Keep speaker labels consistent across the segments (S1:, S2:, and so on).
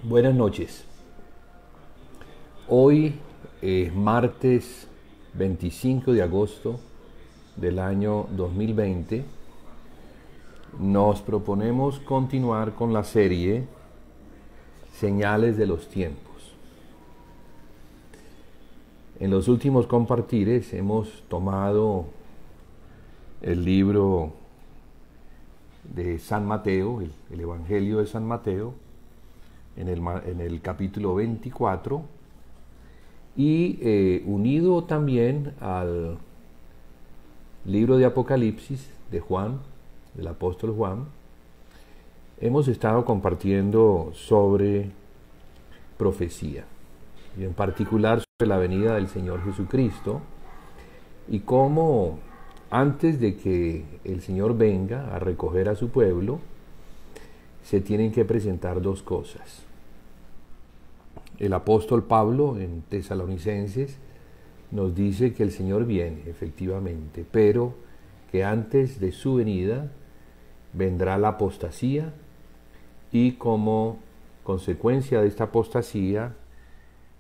S1: Buenas noches. Hoy es martes 25 de agosto del año 2020. Nos proponemos continuar con la serie Señales de los Tiempos. En los últimos compartires hemos tomado el libro de San Mateo, el Evangelio de San Mateo, en el capítulo 24, y unido también al libro de Apocalipsis de Juan, del apóstol Juan, hemos estado compartiendo sobre profecía, y en particular sobre la venida del Señor Jesucristo, y cómo antes de que el Señor venga a recoger a su pueblo, se tienen que presentar dos cosas. El apóstol Pablo en Tesalonicenses nos dice que el Señor viene, efectivamente, pero que antes de su venida vendrá la apostasía y como consecuencia de esta apostasía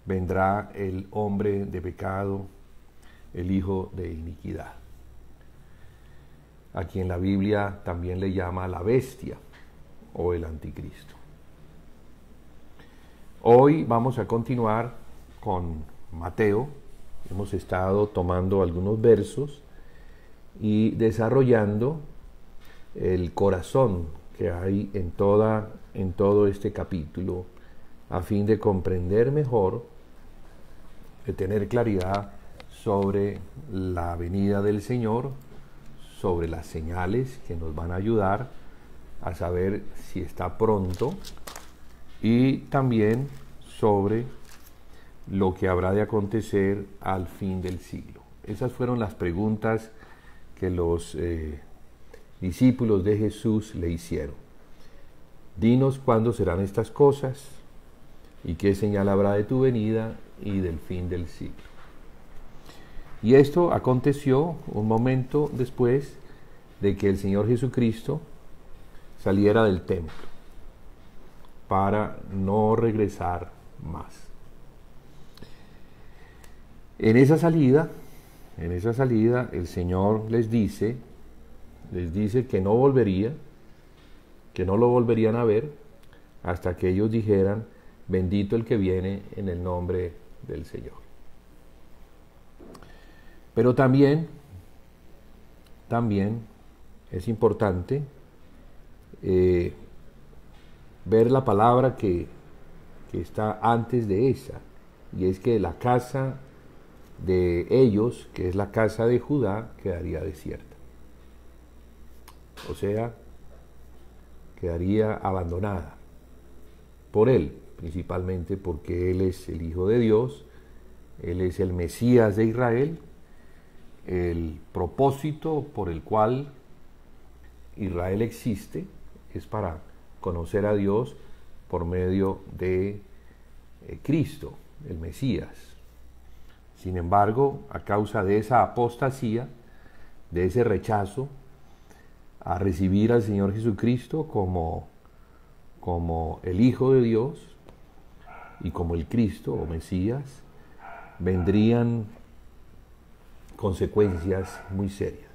S1: vendrá el hombre de pecado, el hijo de iniquidad, a quien la Biblia también le llama la bestia o el anticristo. Hoy vamos a continuar con Mateo. Hemos estado tomando algunos versos y desarrollando el corazón que hay en todo este capítulo, a fin de comprender mejor, de tener claridad sobre la venida del Señor, sobre las señales que nos van a ayudar a saber si está pronto, y también sobre lo que habrá de acontecer al fin del siglo. Esas fueron las preguntas que los discípulos de Jesús le hicieron. Dinos cuándo serán estas cosas y qué señal habrá de tu venida y del fin del siglo. Y esto aconteció un momento después de que el Señor Jesucristo saliera del templo para no regresar más. En esa salida el Señor les dice que no volvería, que no lo volverían a ver hasta que ellos dijeran: bendito el que viene en el nombre del Señor. Pero también es importante ver la palabra que está antes de esa, y es que la casa de ellos, que es la casa de Judá, quedaría desierta. O sea, quedaría abandonada por él, principalmente porque él es el Hijo de Dios, él es el Mesías de Israel, el propósito por el cual Israel existe es para conocer a Dios por medio de Cristo, el Mesías. Sin embargo, a causa de esa apostasía, de ese rechazo a recibir al Señor Jesucristo como el Hijo de Dios y como el Cristo o Mesías, vendrían consecuencias muy serias.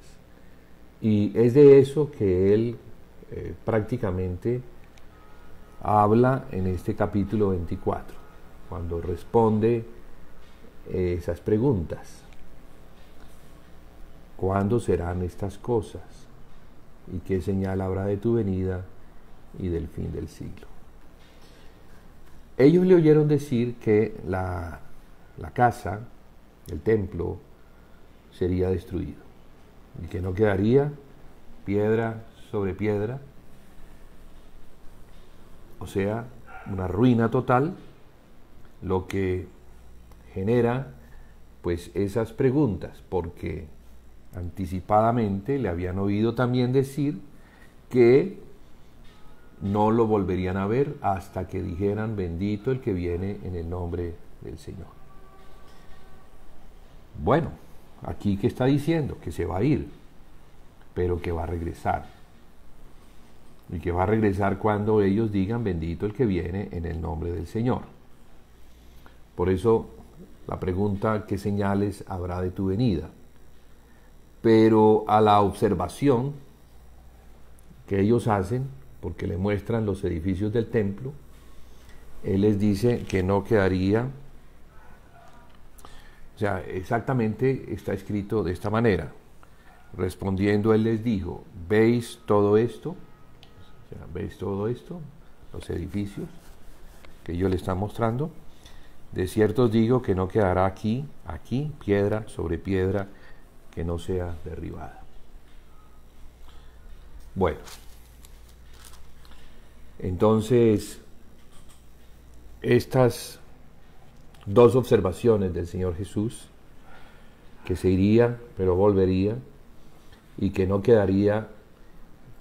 S1: Y es de eso que él prácticamente habla en este capítulo 24, cuando responde esas preguntas. ¿Cuándo serán estas cosas? ¿Y qué señal habrá de tu venida y del fin del siglo? Ellos le oyeron decir que la casa, el templo, sería destruido y que no quedaría piedra sobre piedra, o sea, una ruina total, lo que genera pues esas preguntas, porque anticipadamente le habían oído también decir que no lo volverían a ver hasta que dijeran: bendito el que viene en el nombre del Señor. Bueno, aquí que está diciendo que se va a ir, pero que va a regresar. y que va a regresar cuando ellos digan: bendito el que viene en el nombre del Señor. Por eso la pregunta: ¿qué señales habrá de tu venida? Pero a la observación que ellos hacen, porque le muestran los edificios del templo, él les dice que no quedaría, o sea, exactamente está escrito de esta manera. Respondiendo, él les dijo: ¿veis todo esto? O sea, ¿veis todo esto? Los edificios que yo le está mostrando. De cierto os digo que no quedará aquí piedra sobre piedra que no sea derribada. Bueno, entonces estas dos observaciones del Señor Jesús, que se iría pero volvería, y que no quedaría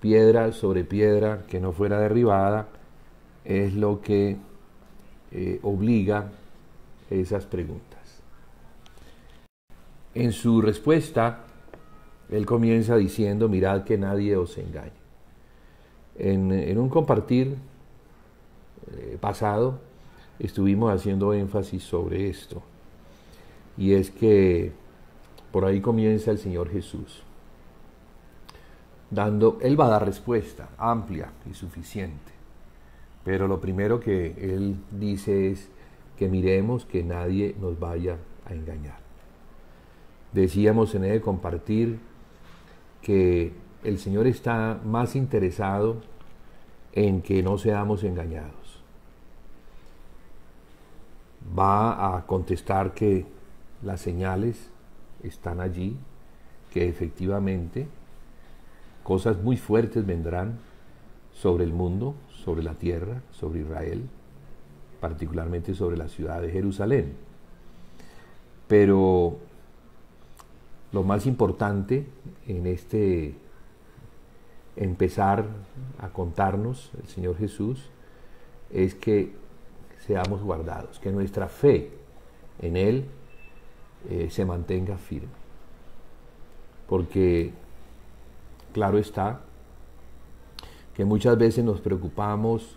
S1: piedra sobre piedra que no fuera derribada, es lo que obliga esas preguntas. En su respuesta, él comienza diciendo: mirad que nadie os engañe. En un compartir pasado estuvimos haciendo énfasis sobre esto, y es que por ahí comienza el Señor Jesús él va a dar respuesta amplia y suficiente, pero lo primero que él dice es que miremos que nadie nos vaya a engañar. Decíamos en el compartir que el Señor está más interesado en que no seamos engañados. Va a contestar que las señales están allí, que efectivamente cosas muy fuertes vendrán sobre el mundo, sobre la tierra, sobre Israel, particularmente sobre la ciudad de Jerusalén. Pero lo más importante en este empezar a contarnos el Señor Jesús es que seamos guardados, que nuestra fe en Él se mantenga firme. Porque claro está que muchas veces nos preocupamos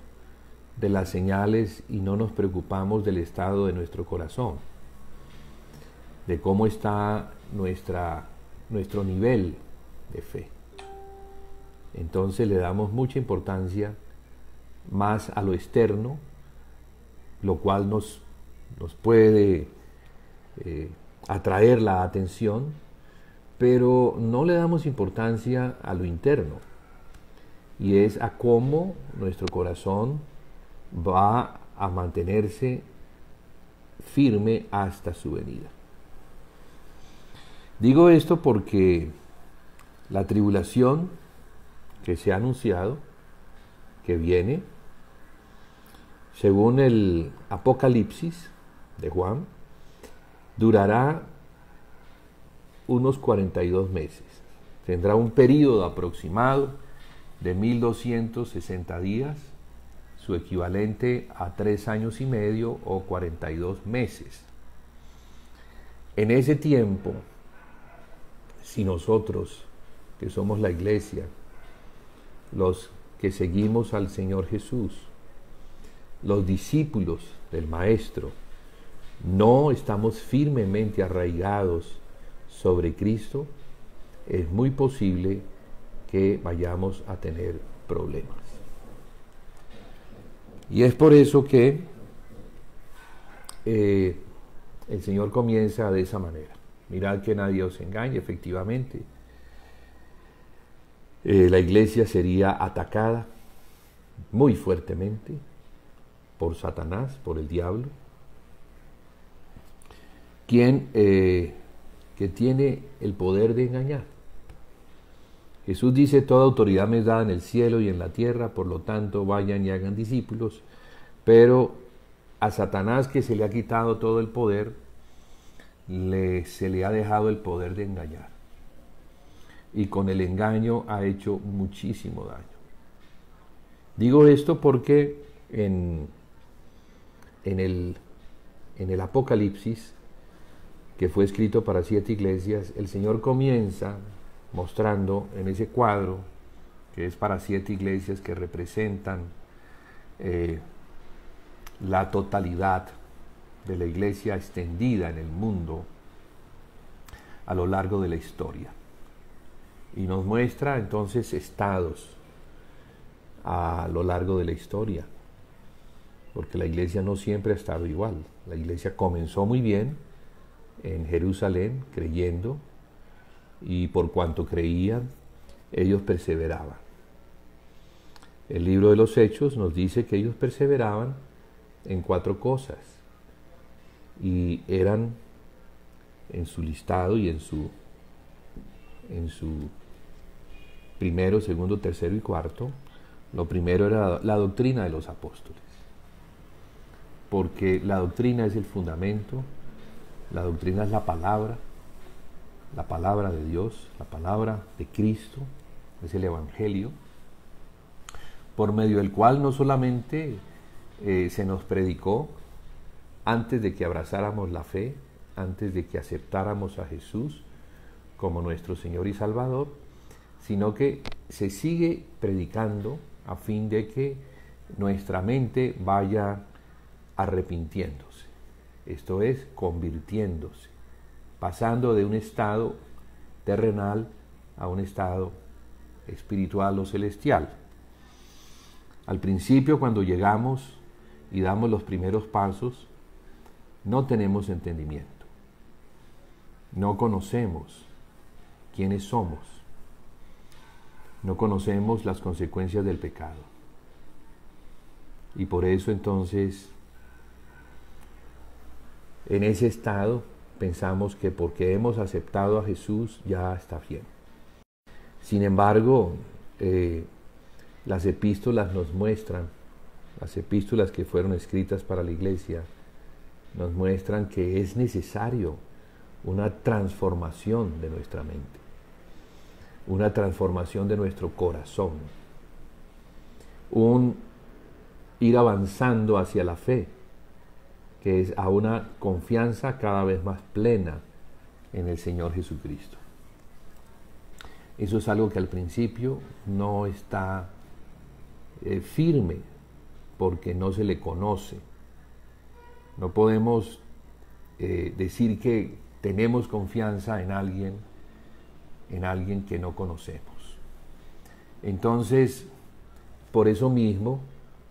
S1: de las señales y no nos preocupamos del estado de nuestro corazón, de cómo está nuestro nivel de fe. Entonces le damos mucha importancia más a lo externo, lo cual nos puede atraer la atención, pero no le damos importancia a lo interno, y es a cómo nuestro corazón va a mantenerse firme hasta su venida. Digo esto porque la tribulación que se ha anunciado, que viene, según el Apocalipsis de Juan, durará unos 42 meses. Tendrá un periodo aproximado de 1260 días, su equivalente a 3 años y medio o 42 meses. En ese tiempo, si nosotros, que somos la iglesia, los que seguimos al Señor Jesús, los discípulos del Maestro, no estamos firmemente arraigados sobre Cristo, es muy posible que vayamos a tener problemas. Y es por eso que el Señor comienza de esa manera. Mirad que nadie os engañe. Efectivamente, la iglesia sería atacada muy fuertemente por Satanás, por el diablo, quien que tiene el poder de engañar. Jesús dice: toda autoridad me es dada en el cielo y en la tierra, por lo tanto vayan y hagan discípulos. Pero a Satanás, que se le ha quitado todo el poder, se le ha dejado el poder de engañar, y con el engaño ha hecho muchísimo daño. Digo esto porque en el Apocalipsis, que fue escrito para 7 iglesias, el Señor comienza mostrando en ese cuadro que es para 7 iglesias que representan la totalidad de la iglesia extendida en el mundo a lo largo de la historia. Y nos muestra entonces estados a lo largo de la historia, porque la iglesia no siempre ha estado igual. La iglesia comenzó muy bien en Jerusalén, creyendo, y por cuanto creían, ellos perseveraban. El libro de los Hechos nos dice que ellos perseveraban en 4 cosas, y eran en su listado y en su primero, segundo, tercero y cuarto. Lo primero era la doctrina de los apóstoles, porque la doctrina es el fundamento, la doctrina es la palabra de Dios, la palabra de Cristo, es el Evangelio, por medio del cual no solamente se nos predicó antes de que abrazáramos la fe, antes de que aceptáramos a Jesús como nuestro Señor y Salvador, sino que se sigue predicando a fin de que nuestra mente vaya arrepintiéndose, esto es, convirtiéndose, pasando de un estado terrenal a un estado espiritual o celestial. Al principio, cuando llegamos y damos los primeros pasos, no tenemos entendimiento, no conocemos quiénes somos, no conocemos las consecuencias del pecado. Y por eso entonces, en ese estado, pensamos que porque hemos aceptado a Jesús ya está bien. Sin embargo, las epístolas nos muestran, las epístolas que fueron escritas para la iglesia, nos muestran que es necesario una transformación de nuestra mente, una transformación de nuestro corazón, un ir avanzando hacia la fe, que es a una confianza cada vez más plena en el Señor Jesucristo. Eso es algo que al principio no está firme, porque no se le conoce. No podemos decir que tenemos confianza en alguien que no conocemos. Entonces, por eso mismo,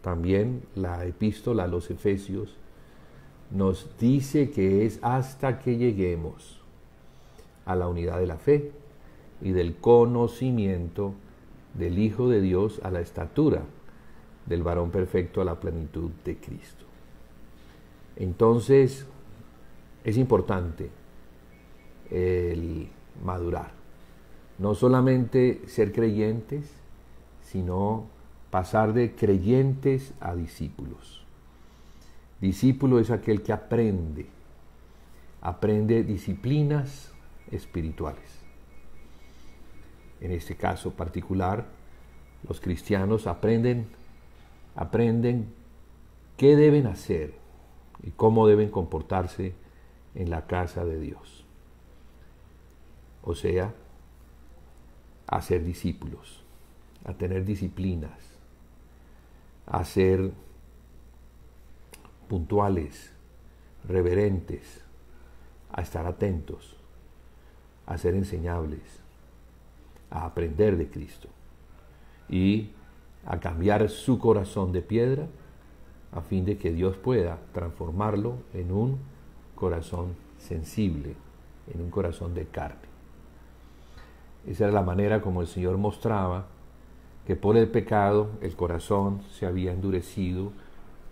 S1: también la epístola a los Efesios nos dice que es hasta que lleguemos a la unidad de la fe y del conocimiento del Hijo de Dios, a la estatura del varón perfecto, a la plenitud de Cristo. Entonces, es importante el madurar. No solamente ser creyentes, sino pasar de creyentes a discípulos. Discípulo es aquel que aprende disciplinas espirituales. En este caso particular, los cristianos aprenden qué deben hacer y cómo deben comportarse en la casa de Dios. O sea, a ser discípulos, a tener disciplinas, a ser puntuales, reverentes, a estar atentos, a ser enseñables, a aprender de Cristo y a cambiar su corazón de piedra a fin de que Dios pueda transformarlo en un corazón sensible, en un corazón de carne. Esa era la manera como el Señor mostraba que por el pecado el corazón se había endurecido,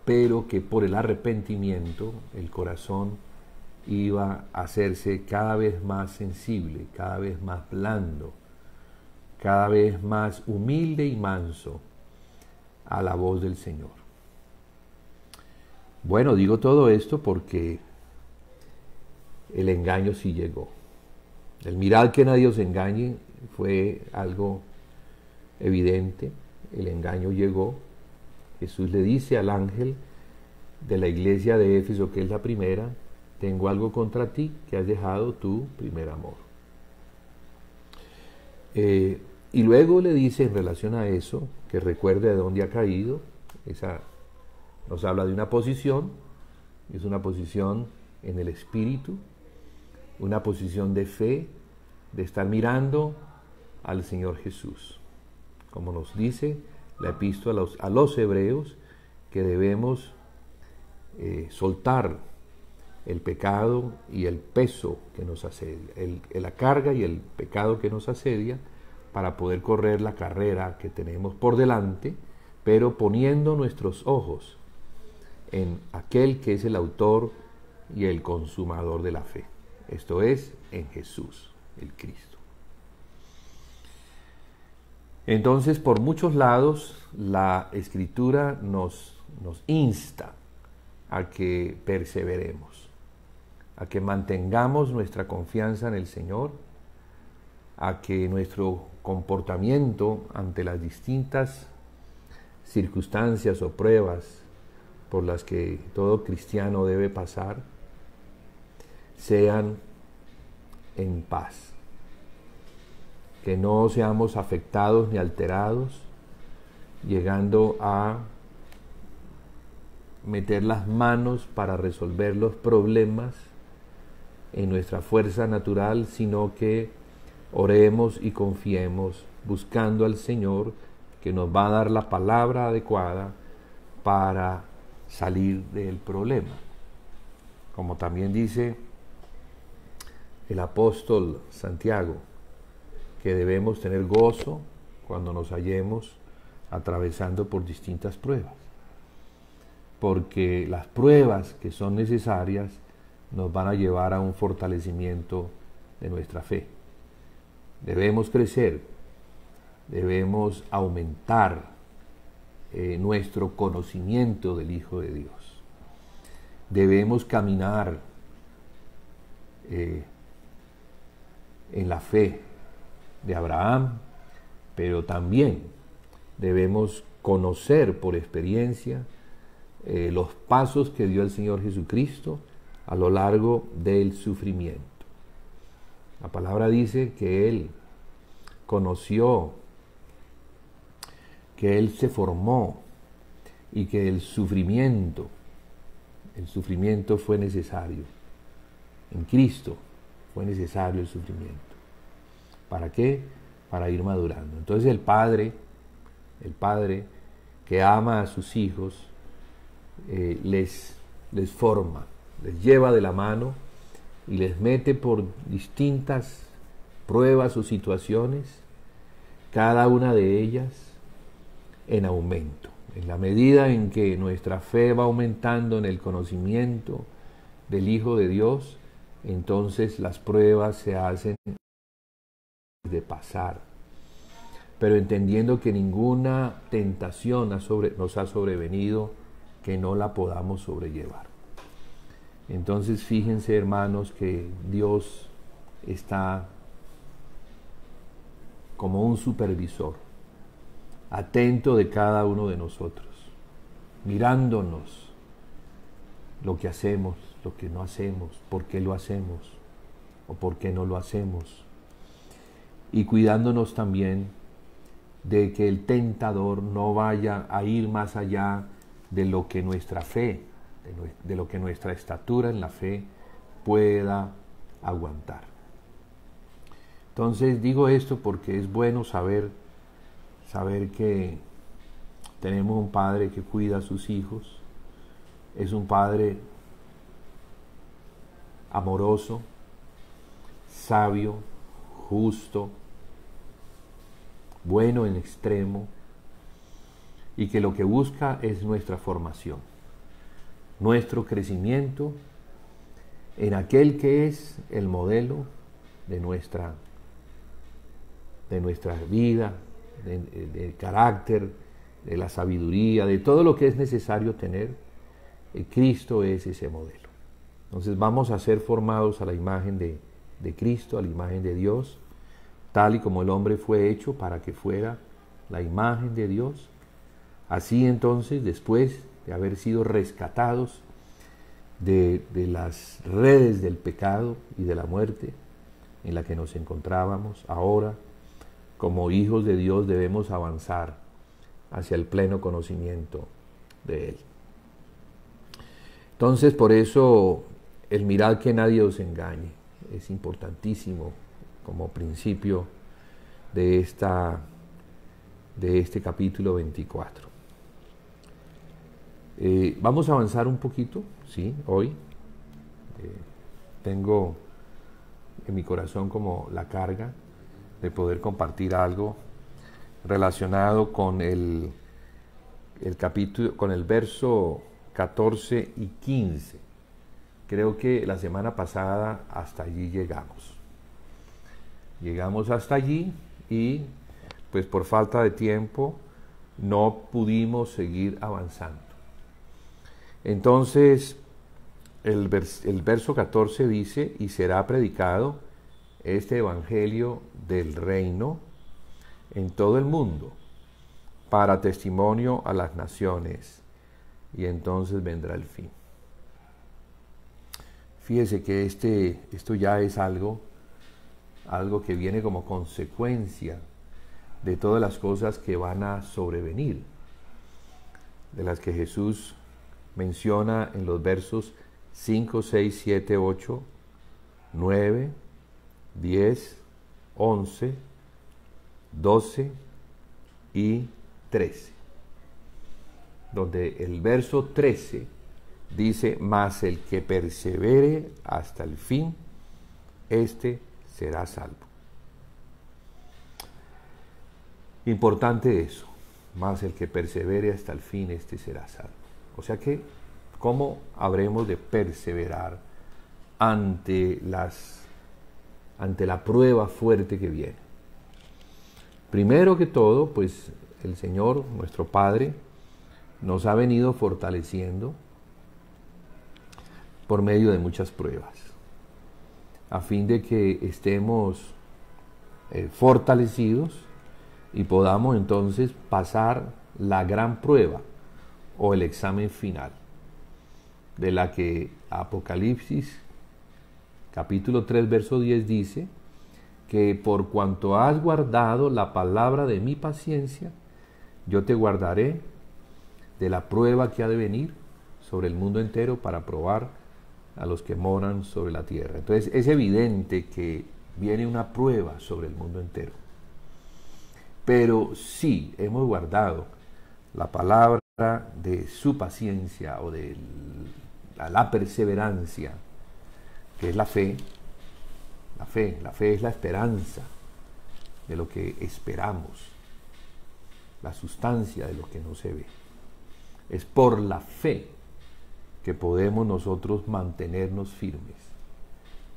S1: pero que por el arrepentimiento el corazón iba a hacerse cada vez más sensible, cada vez más blando, cada vez más humilde y manso a la voz del Señor. Bueno, digo todo esto porque el engaño sí llegó. El mirad que nadie os engañe fue algo evidente. El engaño llegó. Jesús le dice al ángel de la iglesia de Éfeso, que es la primera: tengo algo contra ti, que has dejado tu primer amor. Y luego le dice en relación a eso, que recuerde de dónde ha caído. Esa nos habla de una posición, es una posición en el espíritu, una posición de fe, de estar mirando al Señor Jesús. Como nos dice la epístola a los hebreos, que debemos soltar el pecado y el peso que nos asedia, la carga y el pecado que nos asedia, para poder correr la carrera que tenemos por delante, pero poniendo nuestros ojos en aquel que es el autor y el consumador de la fe. Esto es, en Jesús, el Cristo. Entonces, por muchos lados, la Escritura nos insta a que perseveremos, a que mantengamos nuestra confianza en el Señor, a que nuestro comportamiento ante las distintas circunstancias o pruebas por las que todo cristiano debe pasar sean en paz, que no seamos afectados ni alterados, llegando a meter las manos para resolver los problemas en nuestra fuerza natural, sino que oremos y confiemos buscando al Señor, que nos va a dar la palabra adecuada para salir del problema. Como también dice el apóstol Santiago, que debemos tener gozo cuando nos hallemos atravesando por distintas pruebas, porque las pruebas que son necesarias nos van a llevar a un fortalecimiento de nuestra fe. Debemos crecer, debemos aumentar nuestro conocimiento del Hijo de Dios. Debemos caminar en la fe de Abraham, pero también debemos conocer por experiencia los pasos que dio el Señor Jesucristo a lo largo del sufrimiento. La palabra dice que Él conoció, que Él se formó y que el sufrimiento fue necesario. En Cristo fue necesario el sufrimiento. ¿Para qué? Para ir madurando. Entonces el Padre que ama a sus hijos, les forma, les lleva de la mano y les mete por distintas pruebas o situaciones, cada una de ellas en aumento. En la medida en que nuestra fe va aumentando en el conocimiento del Hijo de Dios, entonces las pruebas se hacen de pasar, pero entendiendo que ninguna tentación nos ha sobrevenido que no la podamos sobrellevar. Entonces fíjense, hermanos, que Dios está como un supervisor, atento de cada uno de nosotros, mirándonos lo que hacemos, lo que no hacemos, por qué lo hacemos o por qué no lo hacemos, y cuidándonos también de que el tentador no vaya a ir más allá de lo que nuestra fe, de lo que nuestra estatura en la fe pueda aguantar. Entonces digo esto porque es bueno saber que tenemos un Padre que cuida a sus hijos, es un Padre amoroso, sabio, justo, bueno en extremo, y que lo que busca es nuestra formación, nuestro crecimiento en aquel que es el modelo de nuestra vida, de carácter, de la sabiduría, de todo lo que es necesario tener. Cristo es ese modelo. Entonces vamos a ser formados a la imagen de Cristo, a la imagen de Dios, tal y como el hombre fue hecho para que fuera la imagen de Dios. Así entonces, después de haber sido rescatados de las redes del pecado y de la muerte en la que nos encontrábamos, ahora como hijos de Dios debemos avanzar hacia el pleno conocimiento de Él. Entonces, por eso, el mirad que nadie os engañe es importantísimo como principio de este capítulo 24. Vamos a avanzar un poquito, ¿sí? Hoy tengo en mi corazón como la carga de poder compartir algo relacionado con el capítulo, con el verso 14 y 15. Creo que la semana pasada hasta allí llegamos. Llegamos hasta allí y pues por falta de tiempo no pudimos seguir avanzando. Entonces el verso 14 dice: y será predicado este evangelio del reino en todo el mundo para testimonio a las naciones, y entonces vendrá el fin. Fíjese que esto ya es algo que viene como consecuencia de todas las cosas que van a sobrevenir, de las que Jesús menciona en los versos 5, 6, 7, 8, 9, 10, 11, 12 y 13. Donde el verso 13 dice: mas el que persevere hasta el fin, éste será salvo. Importante eso, mas el que persevere hasta el fin, éste será salvo. O sea que, ¿cómo habremos de perseverar ante la prueba fuerte que viene? Primero que todo, pues el Señor, nuestro Padre, nos ha venido fortaleciendo por medio de muchas pruebas, a fin de que estemos fortalecidos y podamos entonces pasar la gran prueba o el examen final, de la que Apocalipsis capítulo 3 verso 10 dice que por cuanto has guardado la palabra de mi paciencia, yo te guardaré de la prueba que ha de venir sobre el mundo entero para probar a los que moran sobre la tierra. Entonces es evidente que viene una prueba sobre el mundo entero. Pero si hemos guardado la palabra de su paciencia o de la perseverancia, que es la fe es la esperanza de lo que esperamos, la sustancia de lo que no se ve. Es por la fe que podemos nosotros mantenernos firmes.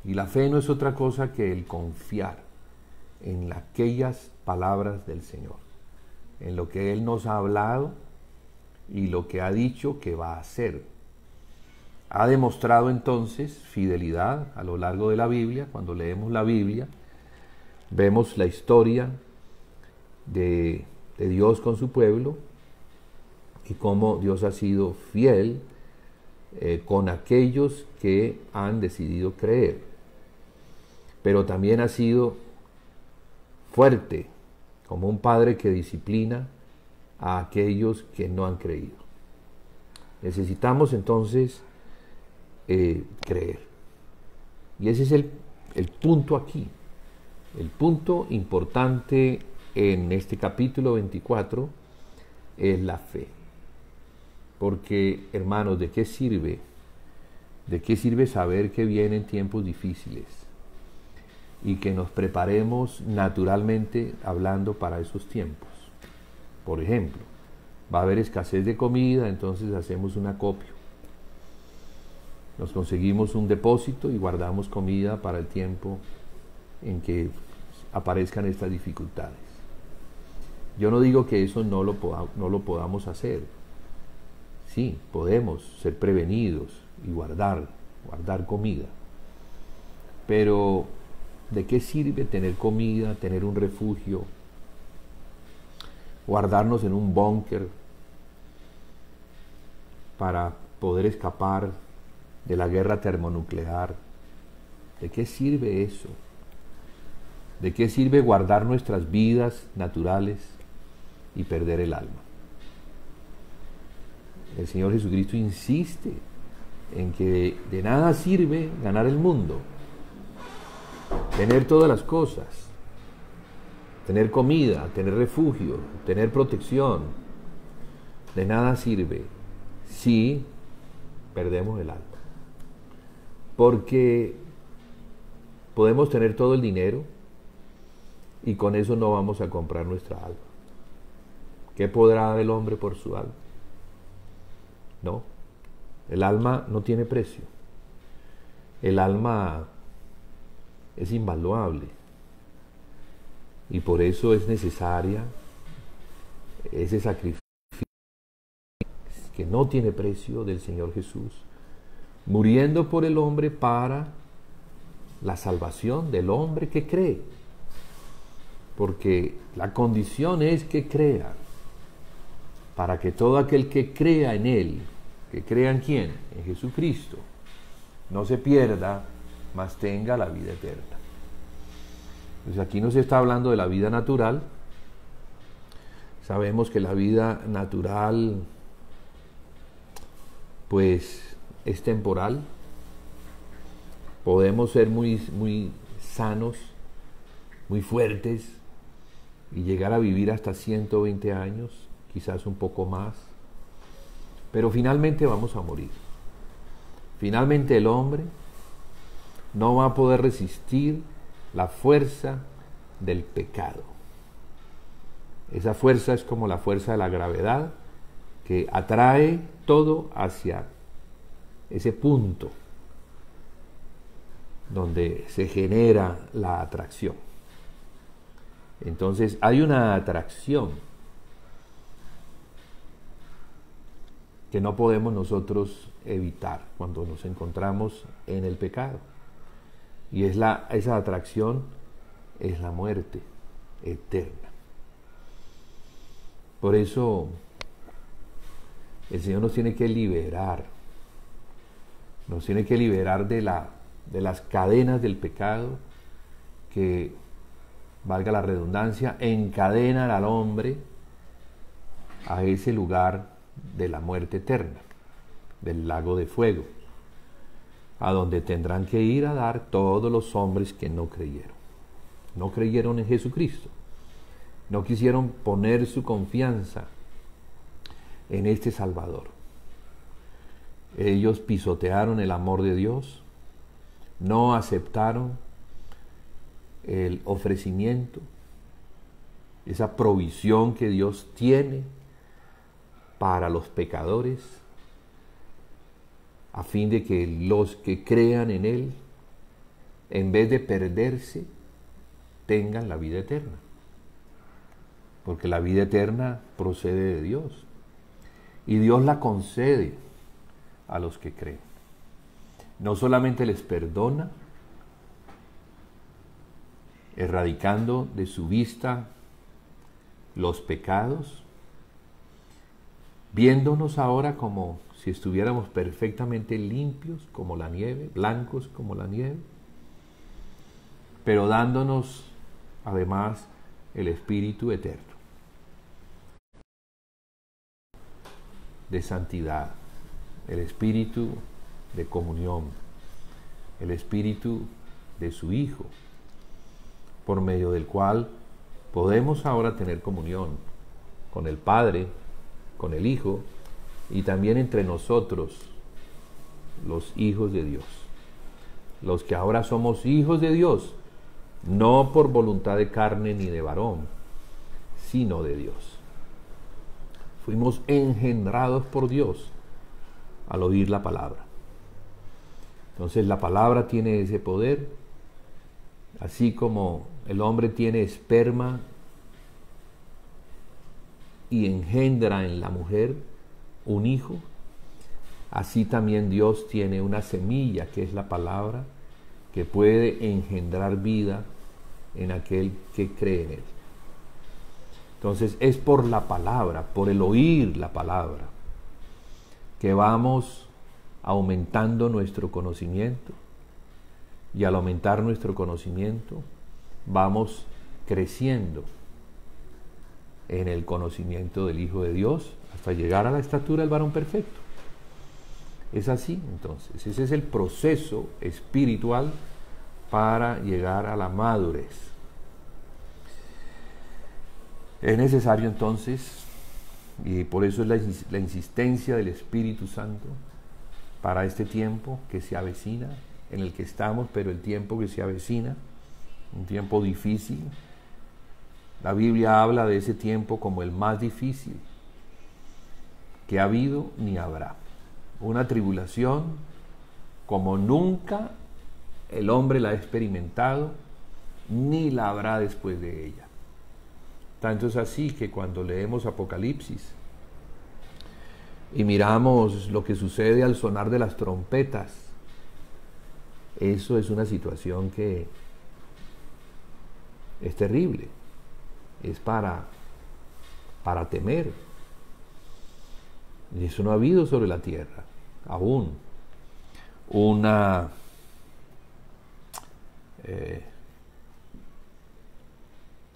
S1: Y la fe no es otra cosa que el confiar en aquellas palabras del Señor, en lo que Él nos ha hablado y lo que ha dicho que va a hacer. Ha demostrado entonces fidelidad a lo largo de la Biblia. Cuando leemos la Biblia, vemos la historia de Dios con su pueblo y cómo Dios ha sido fiel con aquellos que han decidido creer. Pero también ha sido fuerte, como un padre que disciplina a aquellos que no han creído. Necesitamos entonces creer. Y ese es el punto aquí. El punto importante en este capítulo 24 es la fe. Porque, hermanos, ¿de qué sirve? ¿De qué sirve saber que vienen tiempos difíciles y que nos preparemos naturalmente hablando para esos tiempos? Por ejemplo, va a haber escasez de comida, entonces hacemos un acopio. Nos conseguimos un depósito y guardamos comida para el tiempo en que aparezcan estas dificultades. Yo no digo que eso no lo podamos hacer. Sí, podemos ser prevenidos y guardar comida. Pero, ¿de qué sirve tener comida, tener un refugio, guardarnos en un búnker para poder escapar de la guerra termonuclear? ¿De qué sirve eso? ¿De qué sirve guardar nuestras vidas naturales y perder el alma? El Señor Jesucristo insiste en que de nada sirve ganar el mundo, tener todas las cosas, tener comida, tener refugio, tener protección. De nada sirve si perdemos el alma. Porque podemos tener todo el dinero y con eso no vamos a comprar nuestra alma. ¿Qué podrá dar el hombre por su alma? No, el alma no tiene precio. El alma es invaluable y por eso es necesaria ese sacrificio que no tiene precio del Señor Jesús, muriendo por el hombre para la salvación del hombre que cree, porque la condición es que crea, para que todo aquel que crea en Él, que crea en ¿quién? En Jesucristo, no se pierda, mas tenga la vida eterna. Pues aquí no se está hablando de la vida natural. Sabemos que la vida natural pues es temporal. Podemos ser muy sanos, muy fuertes y llegar a vivir hasta 120 años, quizás un poco más, pero finalmente vamos a morir. Finalmente el hombre no va a poder resistir la fuerza del pecado. Esa fuerza es como la fuerza de la gravedad que atrae todo hacia ese punto donde se genera la atracción. Entonces hay una atracción que no podemos nosotros evitar cuando nos encontramos en el pecado. Y esa atracción es la muerte eterna. Por eso el Señor nos tiene que liberar. Nos tiene que liberar de las cadenas del pecado que, valga la redundancia, encadenan al hombre a ese lugar de la muerte eterna, del lago de fuego, a donde tendrán que ir a dar todos los hombres que no creyeron en Jesucristo, no quisieron poner su confianza en este Salvador. Ellos pisotearon el amor de Dios, no aceptaron el ofrecimiento, esa provisión que Dios tiene para los pecadores, a fin de que los que crean en Él, en vez de perderse, tengan la vida eterna. Porque la vida eterna procede de Dios. Y Dios la concede a los que creen. No solamente les perdona, erradicando de su vista los pecados, viéndonos ahora como si estuviéramos perfectamente limpios como la nieve, blancos como la nieve, pero dándonos además el Espíritu eterno de santidad, el Espíritu de comunión, el Espíritu de su Hijo, por medio del cual podemos ahora tener comunión con el Padre, con el Hijo y también entre nosotros, los hijos de Dios. Los que ahora somos hijos de Dios, no por voluntad de carne ni de varón, sino de Dios. Fuimos engendrados por Dios al oír la palabra. Entonces la palabra tiene ese poder, así como el hombre tiene esperma y engendra en la mujer un hijo, así también Dios tiene una semilla que es la palabra, que puede engendrar vida en aquel que cree en Él. Entonces es por la palabra, por el oír la palabra, que vamos aumentando nuestro conocimiento, y al aumentar nuestro conocimiento vamos creciendo en el conocimiento del Hijo de Dios hasta llegar a la estatura del varón perfecto. Es así, entonces. Ese es el proceso espiritual para llegar a la madurez. Es necesario entonces, y por eso es la insistencia del Espíritu Santo para este tiempo que se avecina, en el que estamos, pero el tiempo que se avecina, un tiempo difícil. La Biblia habla de ese tiempo como el más difícil que ha habido ni habrá. Una tribulación como nunca el hombre la ha experimentado, ni la habrá después de ella. Tanto es así que cuando leemos Apocalipsis y miramos lo que sucede al sonar de las trompetas, eso es una situación que es terrible, es para temer. Y eso no ha habido sobre la tierra aún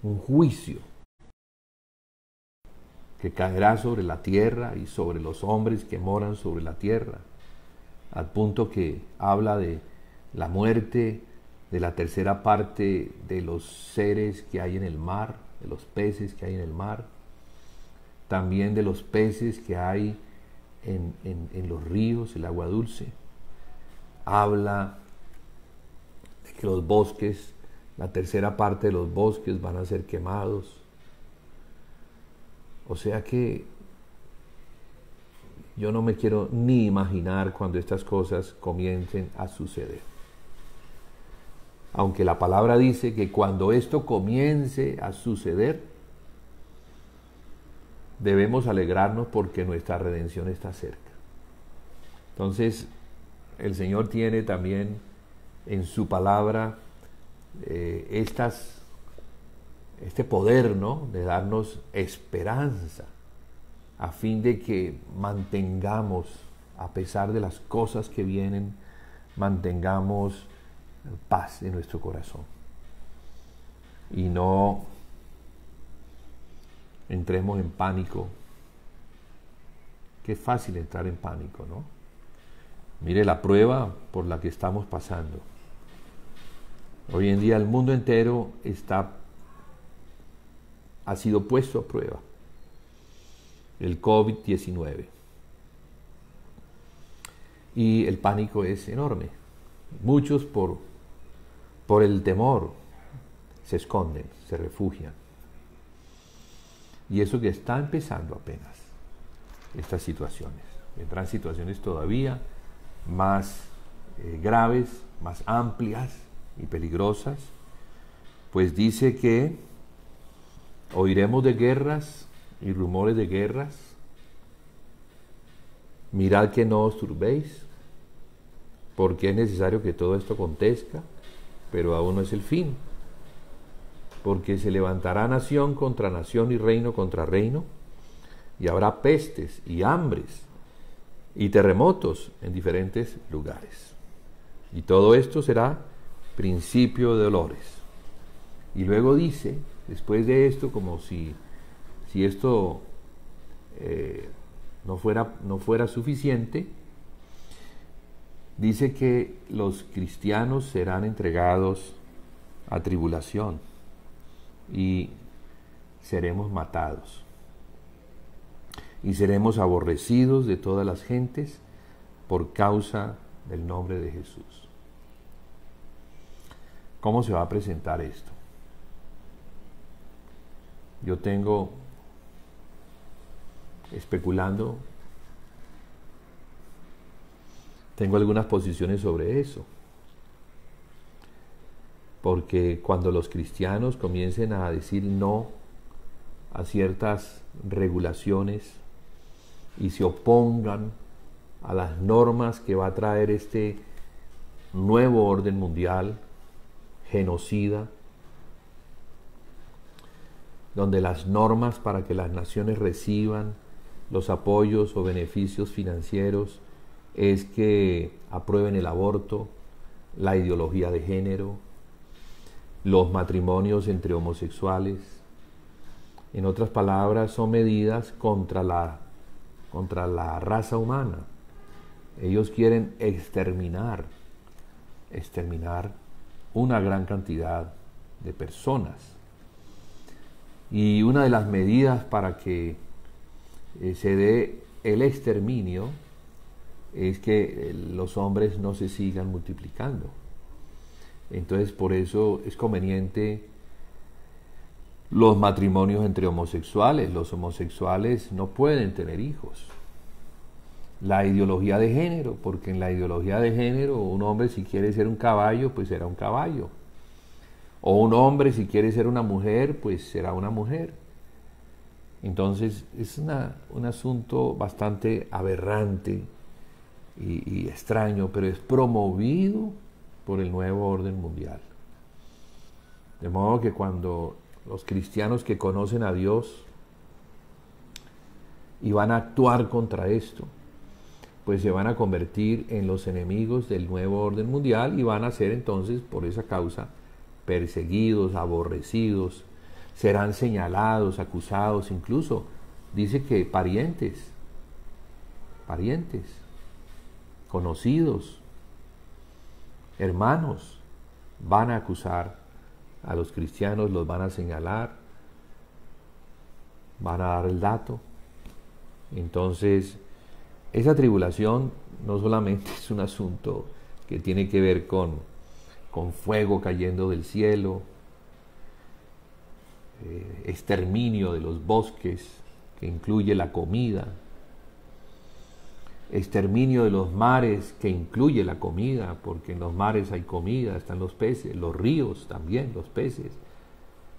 S1: un juicio que caerá sobre la tierra y sobre los hombres que moran sobre la tierra, al punto que habla de la muerte de la tercera parte de los seres que hay en el mar, de los peces que hay en el mar, también de los peces que hay en los ríos, el agua dulce. Habla de que los bosques, la tercera parte de los bosques van a ser quemados. O sea que yo no me quiero ni imaginar cuando estas cosas comiencen a suceder. Aunque la palabra dice que cuando esto comience a suceder, debemos alegrarnos porque nuestra redención está cerca. Entonces, el Señor tiene también en su palabra este poder, ¿no?, de darnos esperanza, a fin de que mantengamos, a pesar de las cosas que vienen, mantengamos paz en nuestro corazón y no entremos en pánico. Qué fácil entrar en pánico, ¿no? Mire la prueba por la que estamos pasando. Hoy en día el mundo entero ha sido puesto a prueba. El COVID-19. Y el pánico es enorme. Muchos por el temor se esconden, se refugian. Y eso que está empezando apenas, estas situaciones. Vendrán situaciones todavía más graves, más amplias y peligrosas, pues dice que oiremos de guerras y rumores de guerras. Mirad que no os turbéis, porque es necesario que todo esto acontezca, pero aún no es el fin. Porque se levantará nación contra nación y reino contra reino, y habrá pestes y hambres y terremotos en diferentes lugares. Y todo esto será principio de dolores. Y luego dice, después de esto, como si esto no fuera suficiente, dice que los cristianos serán entregados a tribulación y seremos matados y seremos aborrecidos de todas las gentes por causa del nombre de Jesús. ¿Cómo se va a presentar esto? Yo tengo, especulando, tengo algunas posiciones sobre eso. Porque cuando los cristianos comiencen a decir no a ciertas regulaciones y se opongan a las normas que va a traer este nuevo orden mundial, genocida, donde las normas para que las naciones reciban los apoyos o beneficios financieros es que aprueben el aborto, la ideología de género, los matrimonios entre homosexuales. En otras palabras, son medidas contra la raza humana. Ellos quieren exterminar una gran cantidad de personas. Y una de las medidas para que se dé el exterminio es que los hombres no se sigan multiplicando. Entonces, por eso es conveniente los matrimonios entre homosexuales. Los homosexuales no pueden tener hijos. La ideología de género, porque en la ideología de género un hombre si quiere ser un caballo, pues será un caballo. O un hombre si quiere ser una mujer, pues será una mujer. Entonces es un asunto bastante aberrante y extraño, pero es promovido por el nuevo orden mundial. De modo que cuando los cristianos que conocen a Dios y van a actuar contra esto, pues se van a convertir en los enemigos del nuevo orden mundial y van a ser entonces, por esa causa, perseguidos, aborrecidos, serán señalados, acusados, incluso dice que parientes, conocidos, hermanos, van a acusar a los cristianos, los van a señalar, van a dar el dato. Entonces, esa tribulación no solamente es un asunto que tiene que ver con fuego cayendo del cielo, exterminio de los bosques, que incluye la comida, exterminio de los mares, que incluye la comida, porque en los mares hay comida, están los peces, los ríos también, los peces.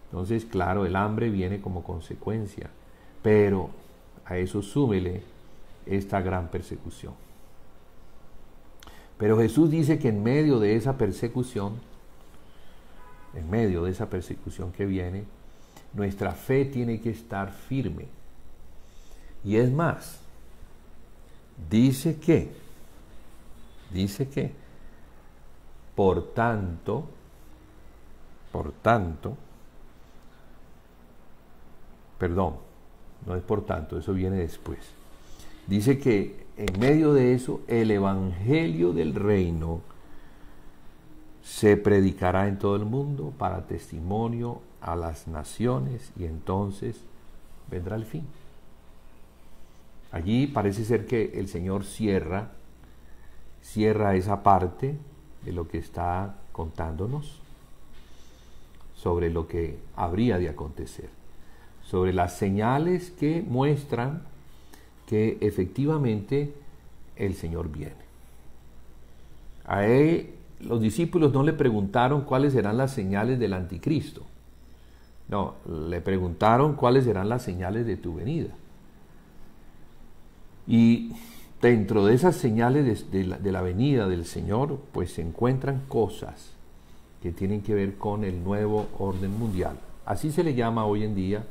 S1: Entonces, claro, el hambre viene como consecuencia, pero a eso súmele esta gran persecución. Pero Jesús dice que en medio de esa persecución que viene, nuestra fe tiene que estar firme. Y es más, dice que, por tanto, perdón, no es por tanto, eso viene después. Dice que en medio de eso el evangelio del reino se predicará en todo el mundo para testimonio a las naciones y entonces vendrá el fin. Allí parece ser que el Señor cierra esa parte de lo que está contándonos sobre lo que habría de acontecer, sobre las señales que muestran que efectivamente el Señor viene. A él, los discípulos no le preguntaron cuáles serán las señales del anticristo. No, le preguntaron cuáles serán las señales de tu venida. Y dentro de esas señales de la venida del Señor, pues se encuentran cosas que tienen que ver con el nuevo orden mundial. Así se le llama hoy en día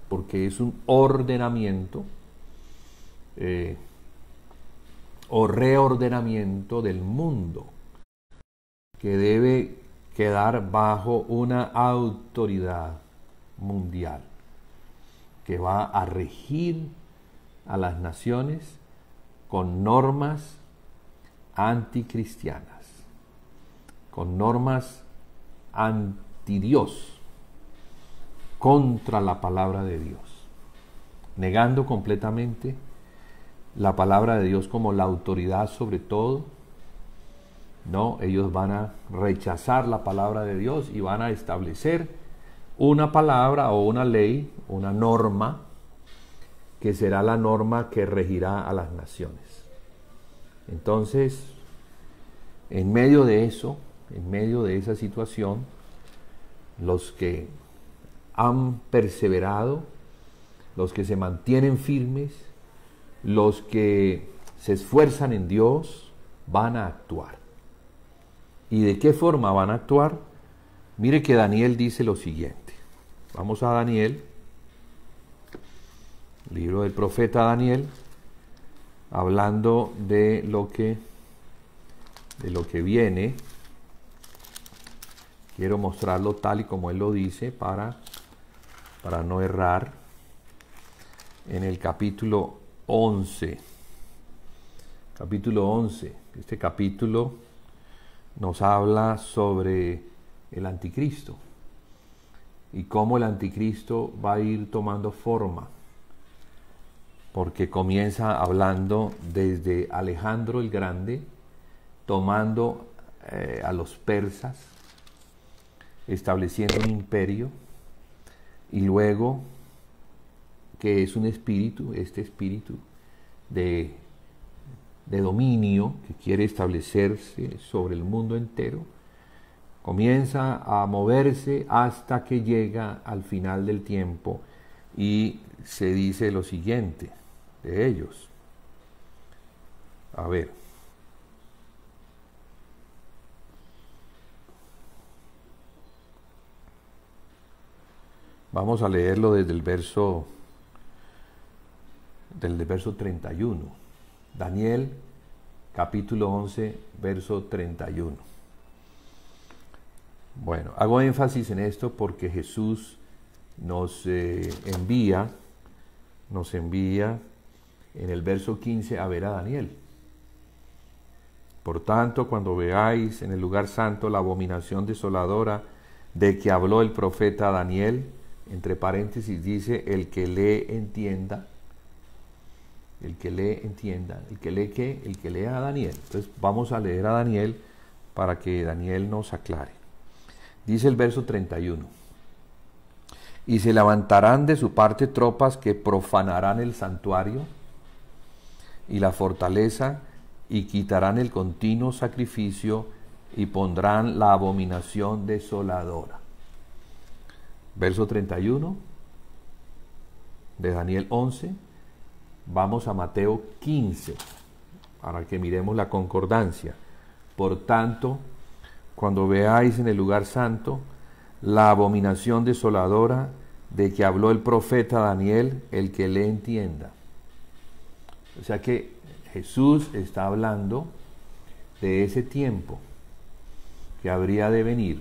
S1: porque es un ordenamiento o reordenamiento del mundo que debe quedar bajo una autoridad mundial que va a regir a las naciones con normas anticristianas, con normas antidios, contra la palabra de Dios, negando completamente la palabra de Dios como la autoridad sobre todo. No, ellos van a rechazar la palabra de Dios y van a establecer una palabra o una ley, una norma, que será la norma que regirá a las naciones. Entonces, en medio de eso, en medio de esa situación, los que han perseverado, los que se mantienen firmes, los que se esfuerzan en Dios, van a actuar. ¿Y de qué forma van a actuar? Mire que Daniel dice lo siguiente. Vamos a Daniel, libro del profeta Daniel, hablando de lo que viene Quiero mostrarlo tal y como él lo dice para no errar. En el capítulo 11. Capítulo 11. Este capítulo nos habla sobre el anticristo y cómo el anticristo va a ir tomando forma, porque comienza hablando desde Alejandro el Grande, tomando a los persas, estableciendo un imperio, y luego que es un espíritu, este espíritu de dominio que quiere establecerse sobre el mundo entero, comienza a moverse hasta que llega al final del tiempo y se dice lo siguiente de ellos. A ver. Vamos a leerlo desde el verso 31. Daniel, capítulo 11, verso 31. Bueno, hago énfasis en esto porque Jesús nos envía en el verso 15 a ver a Daniel. Por tanto, cuando veáis en el lugar santo la abominación desoladora de que habló el profeta Daniel, entre paréntesis dice, el que lee entienda, el que lea a Daniel. Entonces vamos a leer a Daniel para que Daniel nos aclare. Dice el verso 31. Y se levantarán de su parte tropas que profanarán el santuario y la fortaleza y quitarán el continuo sacrificio y pondrán la abominación desoladora. Verso 31 de Daniel 11. Vamos a Mateo 15 para que miremos la concordancia. Por tanto, cuando veáis en el lugar santo la abominación desoladora de que habló el profeta Daniel, el que le entienda. O sea que Jesús está hablando de ese tiempo que habría de venir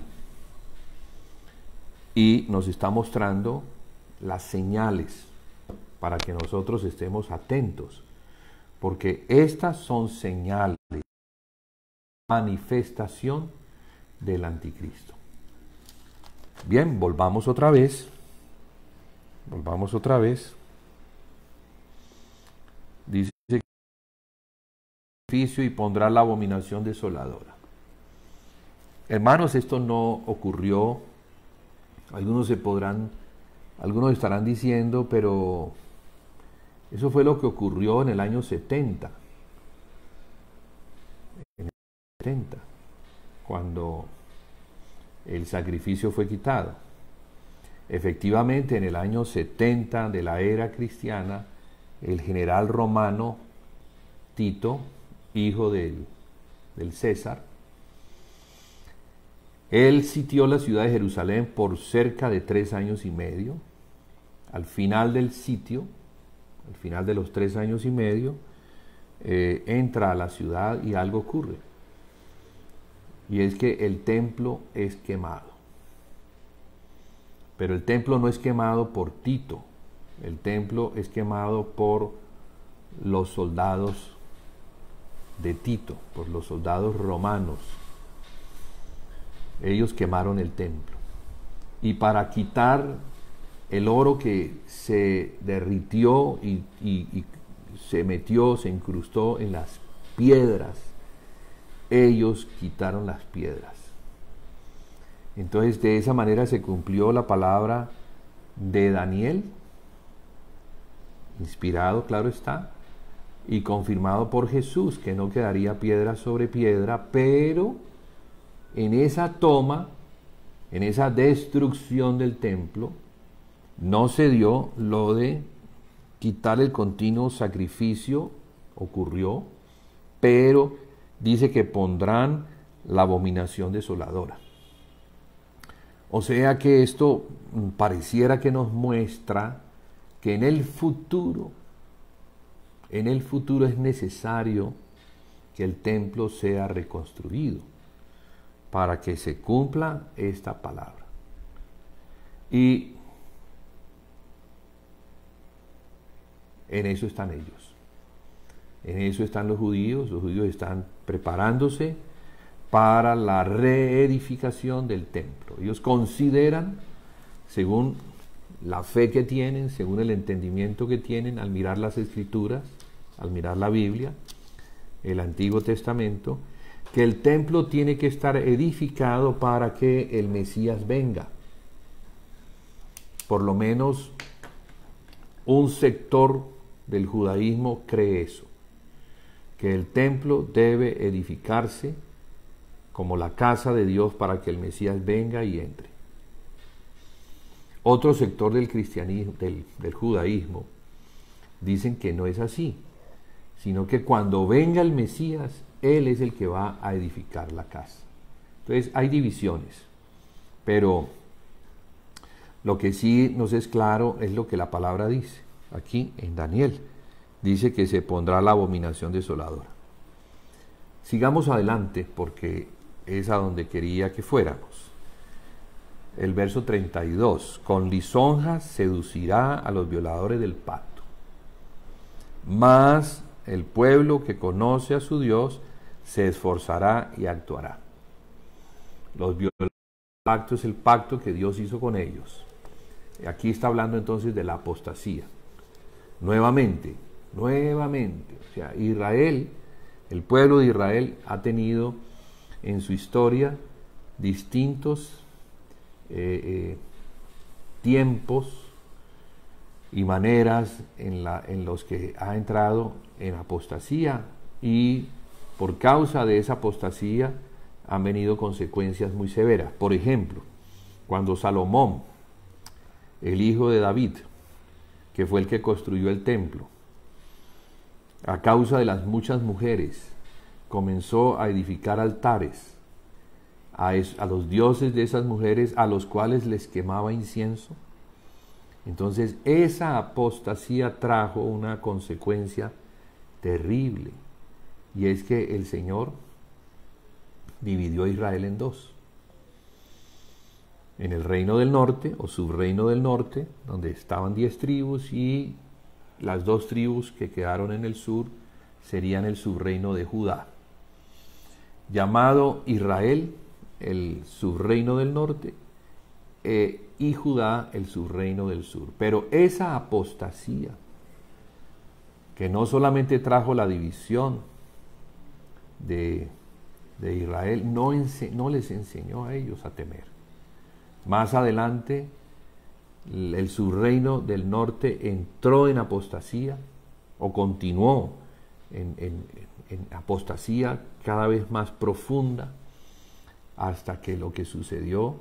S1: y nos está mostrando las señales para que nosotros estemos atentos, porque estas son señales, manifestación del anticristo. Bien, volvamos otra vez. Dice sacrificio y pondrá la abominación desoladora. Hermanos, esto no ocurrió. Algunos estarán diciendo, pero eso fue lo que ocurrió en el año 70. Cuando el sacrificio fue quitado. Efectivamente, en el año 70 de la era cristiana, el general romano Tito, hijo del César, él sitió la ciudad de Jerusalén por cerca de 3 años y medio. Al final del sitio, al final de los 3 años y medio, entra a la ciudad y algo ocurre. Y es que el templo es quemado. Pero el templo no es quemado por Tito. El templo es quemado por los soldados de Tito, por los soldados romanos. Ellos quemaron el templo. Y para quitar el oro que se derritió y se metió, se incrustó en las piedras, ellos quitaron las piedras. Entonces, de esa manera se cumplió la palabra de Daniel, inspirado, claro está, y confirmado por Jesús, que no quedaría piedra sobre piedra, pero en esa toma, en esa destrucción del templo, no se dio lo de quitar el continuo sacrificio, ocurrió, pero dice que pondrán la abominación desoladora. O sea que esto pareciera que nos muestra que en el futuro es necesario que el templo sea reconstruido. para que se cumpla esta palabra. Y en eso están ellos. En eso están los judíos. Los judíos están preparándose para la reedificación del templo. Ellos consideran, según la fe que tienen, según el entendimiento que tienen al mirar las Escrituras, al mirar la Biblia, el Antiguo Testamento, que el templo tiene que estar edificado para que el Mesías venga. Por lo menos un sector del judaísmo cree eso, que el templo debe edificarse como la casa de Dios para que el Mesías venga y entre. Otro sector del cristianismo, del judaísmo, dicen que no es así, sino que cuando venga el Mesías, Él es el que va a edificar la casa. Entonces hay divisiones, pero lo que sí nos es claro es lo que la palabra dice. Aquí en Daniel dice que se pondrá la abominación desoladora. Sigamos adelante porque es a donde quería que fuéramos. El verso 32, con lisonjas seducirá a los violadores del pacto, mas el pueblo que conoce a su Dios se esforzará y actuará. Los violadores del pacto es el pacto que Dios hizo con ellos. Aquí está hablando entonces de la apostasía. Nuevamente, o sea, Israel, el pueblo de Israel ha tenido en su historia distintos tiempos y maneras en los que ha entrado en apostasía, y por causa de esa apostasía han venido consecuencias muy severas. Por ejemplo, cuando Salomón, el hijo de David, que fue el que construyó el templo, a causa de las muchas mujeres, comenzó a edificar altares a los dioses de esas mujeres, a los cuales les quemaba incienso. Entonces esa apostasía trajo una consecuencia terrible, y es que el Señor dividió a Israel en dos. En el reino del norte, o subreino del norte, donde estaban 10 tribus, y las 2 tribus que quedaron en el sur serían el subreino de Judá. Llamado Israel, el subreino del norte, y Judá, el subreino del sur. Pero esa apostasía, que no solamente trajo la división de Israel, no les enseñó a ellos a temer. Más adelante, el subreino del norte entró en apostasía, o continuó en apostasía cada vez más profunda, hasta que lo que sucedió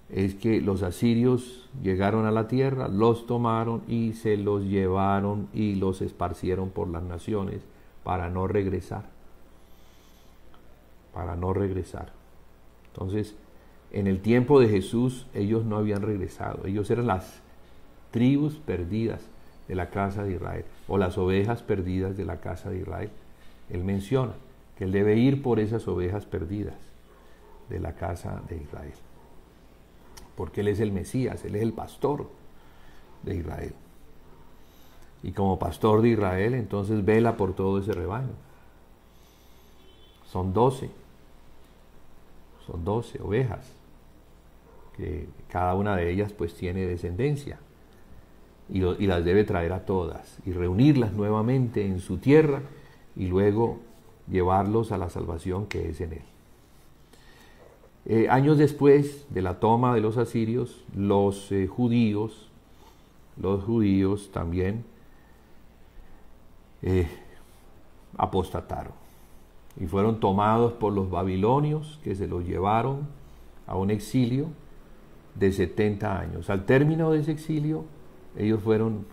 S1: es que los asirios llegaron a la tierra, los tomaron y se los llevaron y los esparcieron por las naciones para no regresar. Entonces, en el tiempo de Jesús, ellos no habían regresado. Ellos eran las tribus perdidas de la casa de Israel, o las ovejas perdidas de la casa de Israel. Él menciona que Él debe ir por esas ovejas perdidas de la casa de Israel, porque Él es el Mesías, Él es el pastor de Israel. Y como pastor de Israel, entonces vela por todo ese rebaño. Son 12 ovejas, que cada una de ellas pues tiene descendencia, y las debe traer a todas y reunirlas nuevamente en su tierra, y luego llevarlos a la salvación que es en Él. Años después de la toma de los asirios, los judíos también apostataron y fueron tomados por los babilonios, que se los llevaron a un exilio de 70 años. Al término de ese exilio, ellos fueron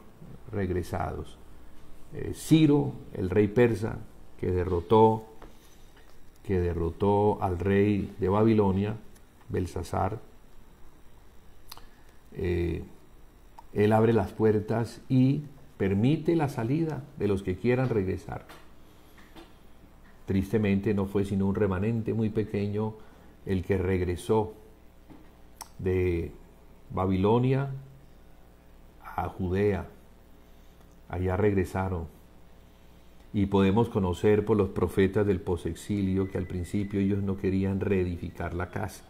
S1: regresados. Ciro, el rey persa, que derrotó al rey de Babilonia, Belsasar, él abre las puertas y permite la salida de los que quieran regresar. Tristemente no fue sino un remanente muy pequeño el que regresó de Babilonia a Judea. Allá regresaron. Y podemos conocer por los profetas del posexilio que al principio ellos no querían reedificar la casa.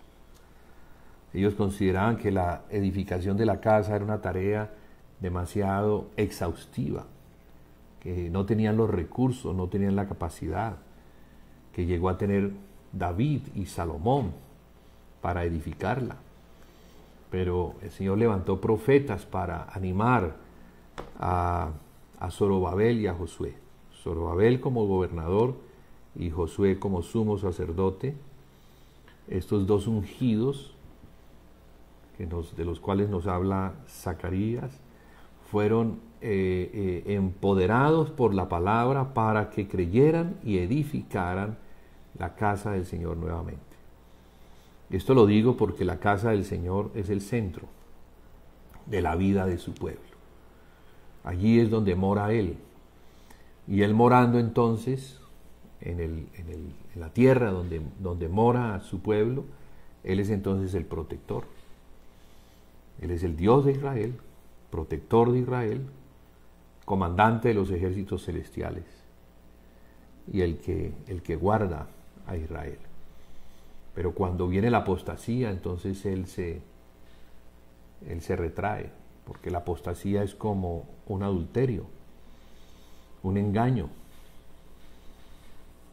S1: Ellos consideraban que la edificación de la casa era una tarea demasiado exhaustiva, que no tenían los recursos, no tenían la capacidad que llegó a tener David y Salomón para edificarla. Pero el Señor levantó profetas para animar a Zorobabel y a Josué. Zorobabel como gobernador y Josué como sumo sacerdote. Estos dos ungidos, de los cuales nos habla Zacarías, fueron empoderados por la palabra para que creyeran y edificaran la casa del Señor nuevamente. Esto lo digo porque la casa del Señor es el centro de la vida de su pueblo. Allí es donde mora Él. Y Él morando entonces en la tierra donde mora su pueblo, Él es entonces el protector. Él es el Dios de Israel, protector de Israel, comandante de los ejércitos celestiales y el que guarda a Israel. Pero cuando viene la apostasía, entonces Él se retrae, porque la apostasía es como un adulterio, un engaño.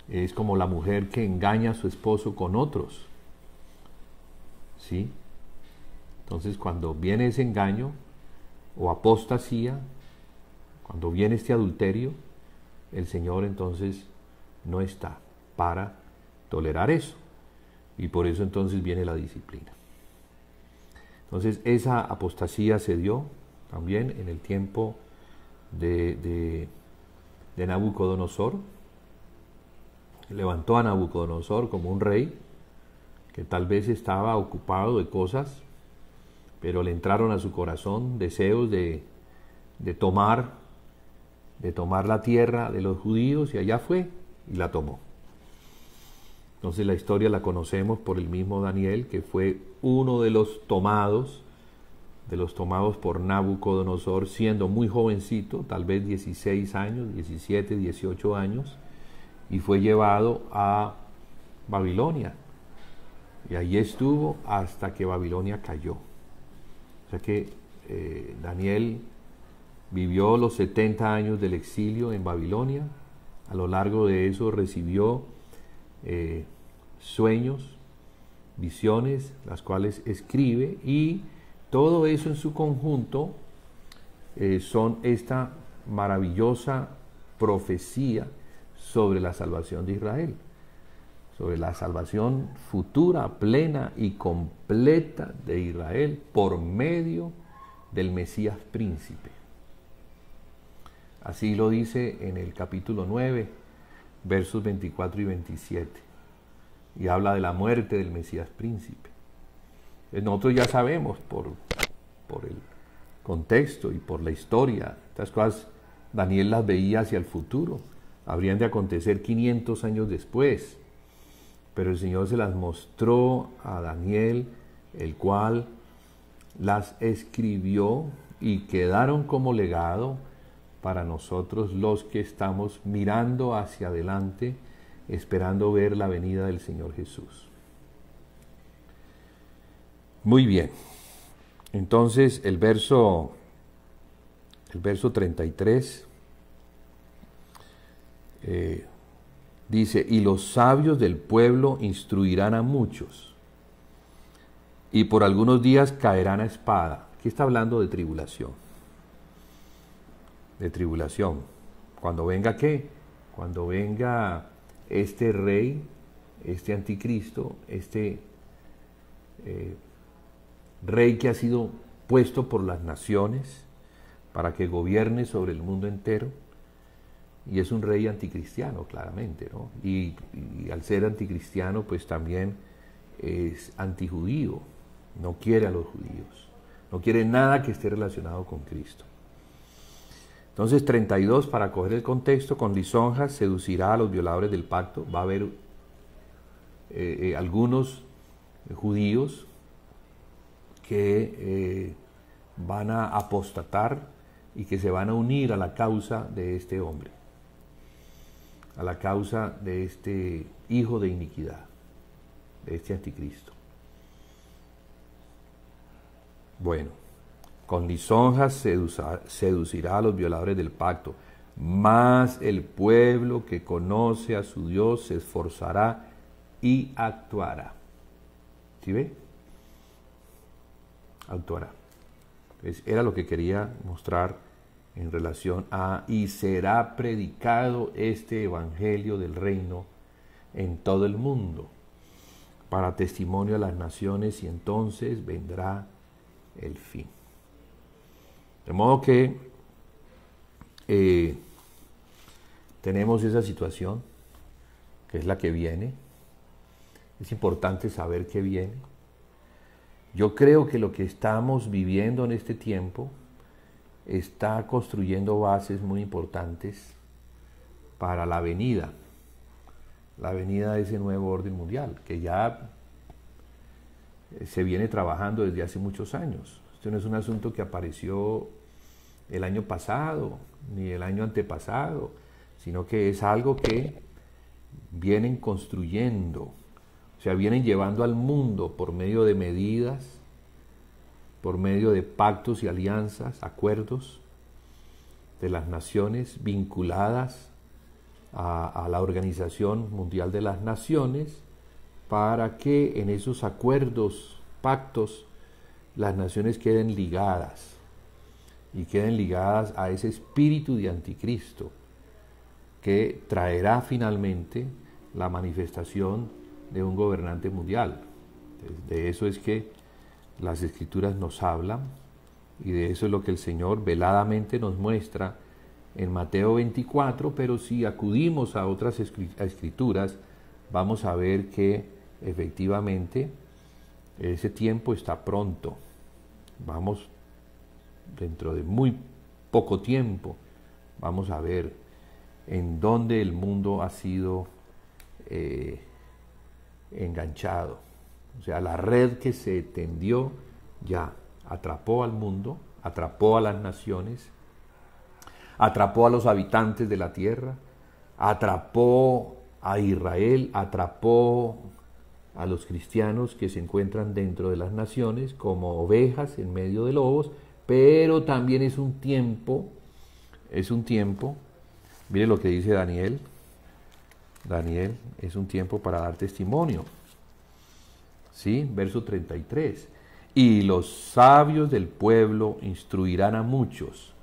S1: Es como la mujer que engaña a su esposo con otros. ¿Sí? Entonces, cuando viene ese engaño o apostasía, cuando viene este adulterio, el Señor entonces no está para tolerar eso. Y por eso entonces viene la disciplina. Entonces, esa apostasía se dio también en el tiempo de Nabucodonosor. Levantó a Nabucodonosor como un rey que tal vez estaba ocupado de cosas, pero le entraron a su corazón deseos de tomar la tierra de los judíos, y allá fue y la tomó. Entonces la historia la conocemos por el mismo Daniel, que fue uno de los tomados por Nabucodonosor, siendo muy jovencito, tal vez 16 años, 17, 18 años, y fue llevado a Babilonia. Y allí estuvo hasta que Babilonia cayó. O sea que Daniel vivió los 70 años del exilio en Babilonia. A lo largo de eso recibió sueños, visiones, las cuales escribe, y todo eso en su conjunto son esta maravillosa profecía sobre la salvación de Israel, sobre la salvación futura, plena y completa de Israel por medio del Mesías príncipe. Así lo dice en el capítulo 9, versos 24 y 27, y habla de la muerte del Mesías príncipe. Nosotros ya sabemos por el contexto y por la historia, estas cosas Daniel las veía hacia el futuro, habrían de acontecer 500 años después, pero el Señor se las mostró a Daniel, el cual las escribió y quedaron como legado para nosotros los que estamos mirando hacia adelante, esperando ver la venida del Señor Jesús. Muy bien, entonces el verso 33 dice: y los sabios del pueblo instruirán a muchos, y por algunos días caerán a espada. Aquí está hablando de tribulación. De tribulación. ¿Cuando venga qué? Cuando venga este rey, este anticristo, este rey que ha sido puesto por las naciones para que gobierne sobre el mundo entero, y es un rey anticristiano, claramente, ¿no? Y al ser anticristiano, pues también es antijudío, no quiere a los judíos, no quiere nada que esté relacionado con Cristo. Entonces 32, para coger el contexto: con lisonjas seducirá a los violadores del pacto. Va a haber algunos judíos que van a apostatar y que se van a unir a la causa de este hombre, a la causa de este hijo de iniquidad, de este anticristo. Bueno, con lisonjas seducirá a los violadores del pacto, mas el pueblo que conoce a su Dios se esforzará y actuará. ¿Sí ve? Actuará. Entonces, era lo que quería mostrar en relación a, y será predicado este evangelio del reino en todo el mundo, para testimonio a las naciones, y entonces vendrá el fin. De modo que tenemos esa situación, que es la que viene. Es importante saber qué viene. Yo creo que lo que estamos viviendo en este tiempo está construyendo bases muy importantes para la venida de ese nuevo orden mundial, que ya se viene trabajando desde hace muchos años. Esto no es un asunto que apareció el año pasado, ni el año antepasado, sino que es algo que vienen construyendo, o sea, vienen llevando al mundo por medio de medidas, por medio de pactos y alianzas, acuerdos de las naciones vinculadas a la Organización Mundial de las Naciones, para que en esos acuerdos, pactos, las naciones queden ligadas, y queden ligadas a ese espíritu de anticristo que traerá finalmente la manifestación de un gobernante mundial. De eso es que las Escrituras nos hablan, y de eso es lo que el Señor veladamente nos muestra en Mateo 24, pero si acudimos a otras Escrituras, vamos a ver que efectivamente ese tiempo está pronto. Vamos, dentro de muy poco tiempo, vamos a ver en dónde el mundo ha sido enganchado. O sea, la red que se tendió ya atrapó al mundo, atrapó a las naciones, atrapó a los habitantes de la tierra, atrapó a Israel, atrapó a los cristianos que se encuentran dentro de las naciones como ovejas en medio de lobos, pero también es un tiempo, mire lo que dice Daniel, es un tiempo para dar testimonio. ¿Sí? Verso 33. Y los sabios del pueblo instruirán a muchos,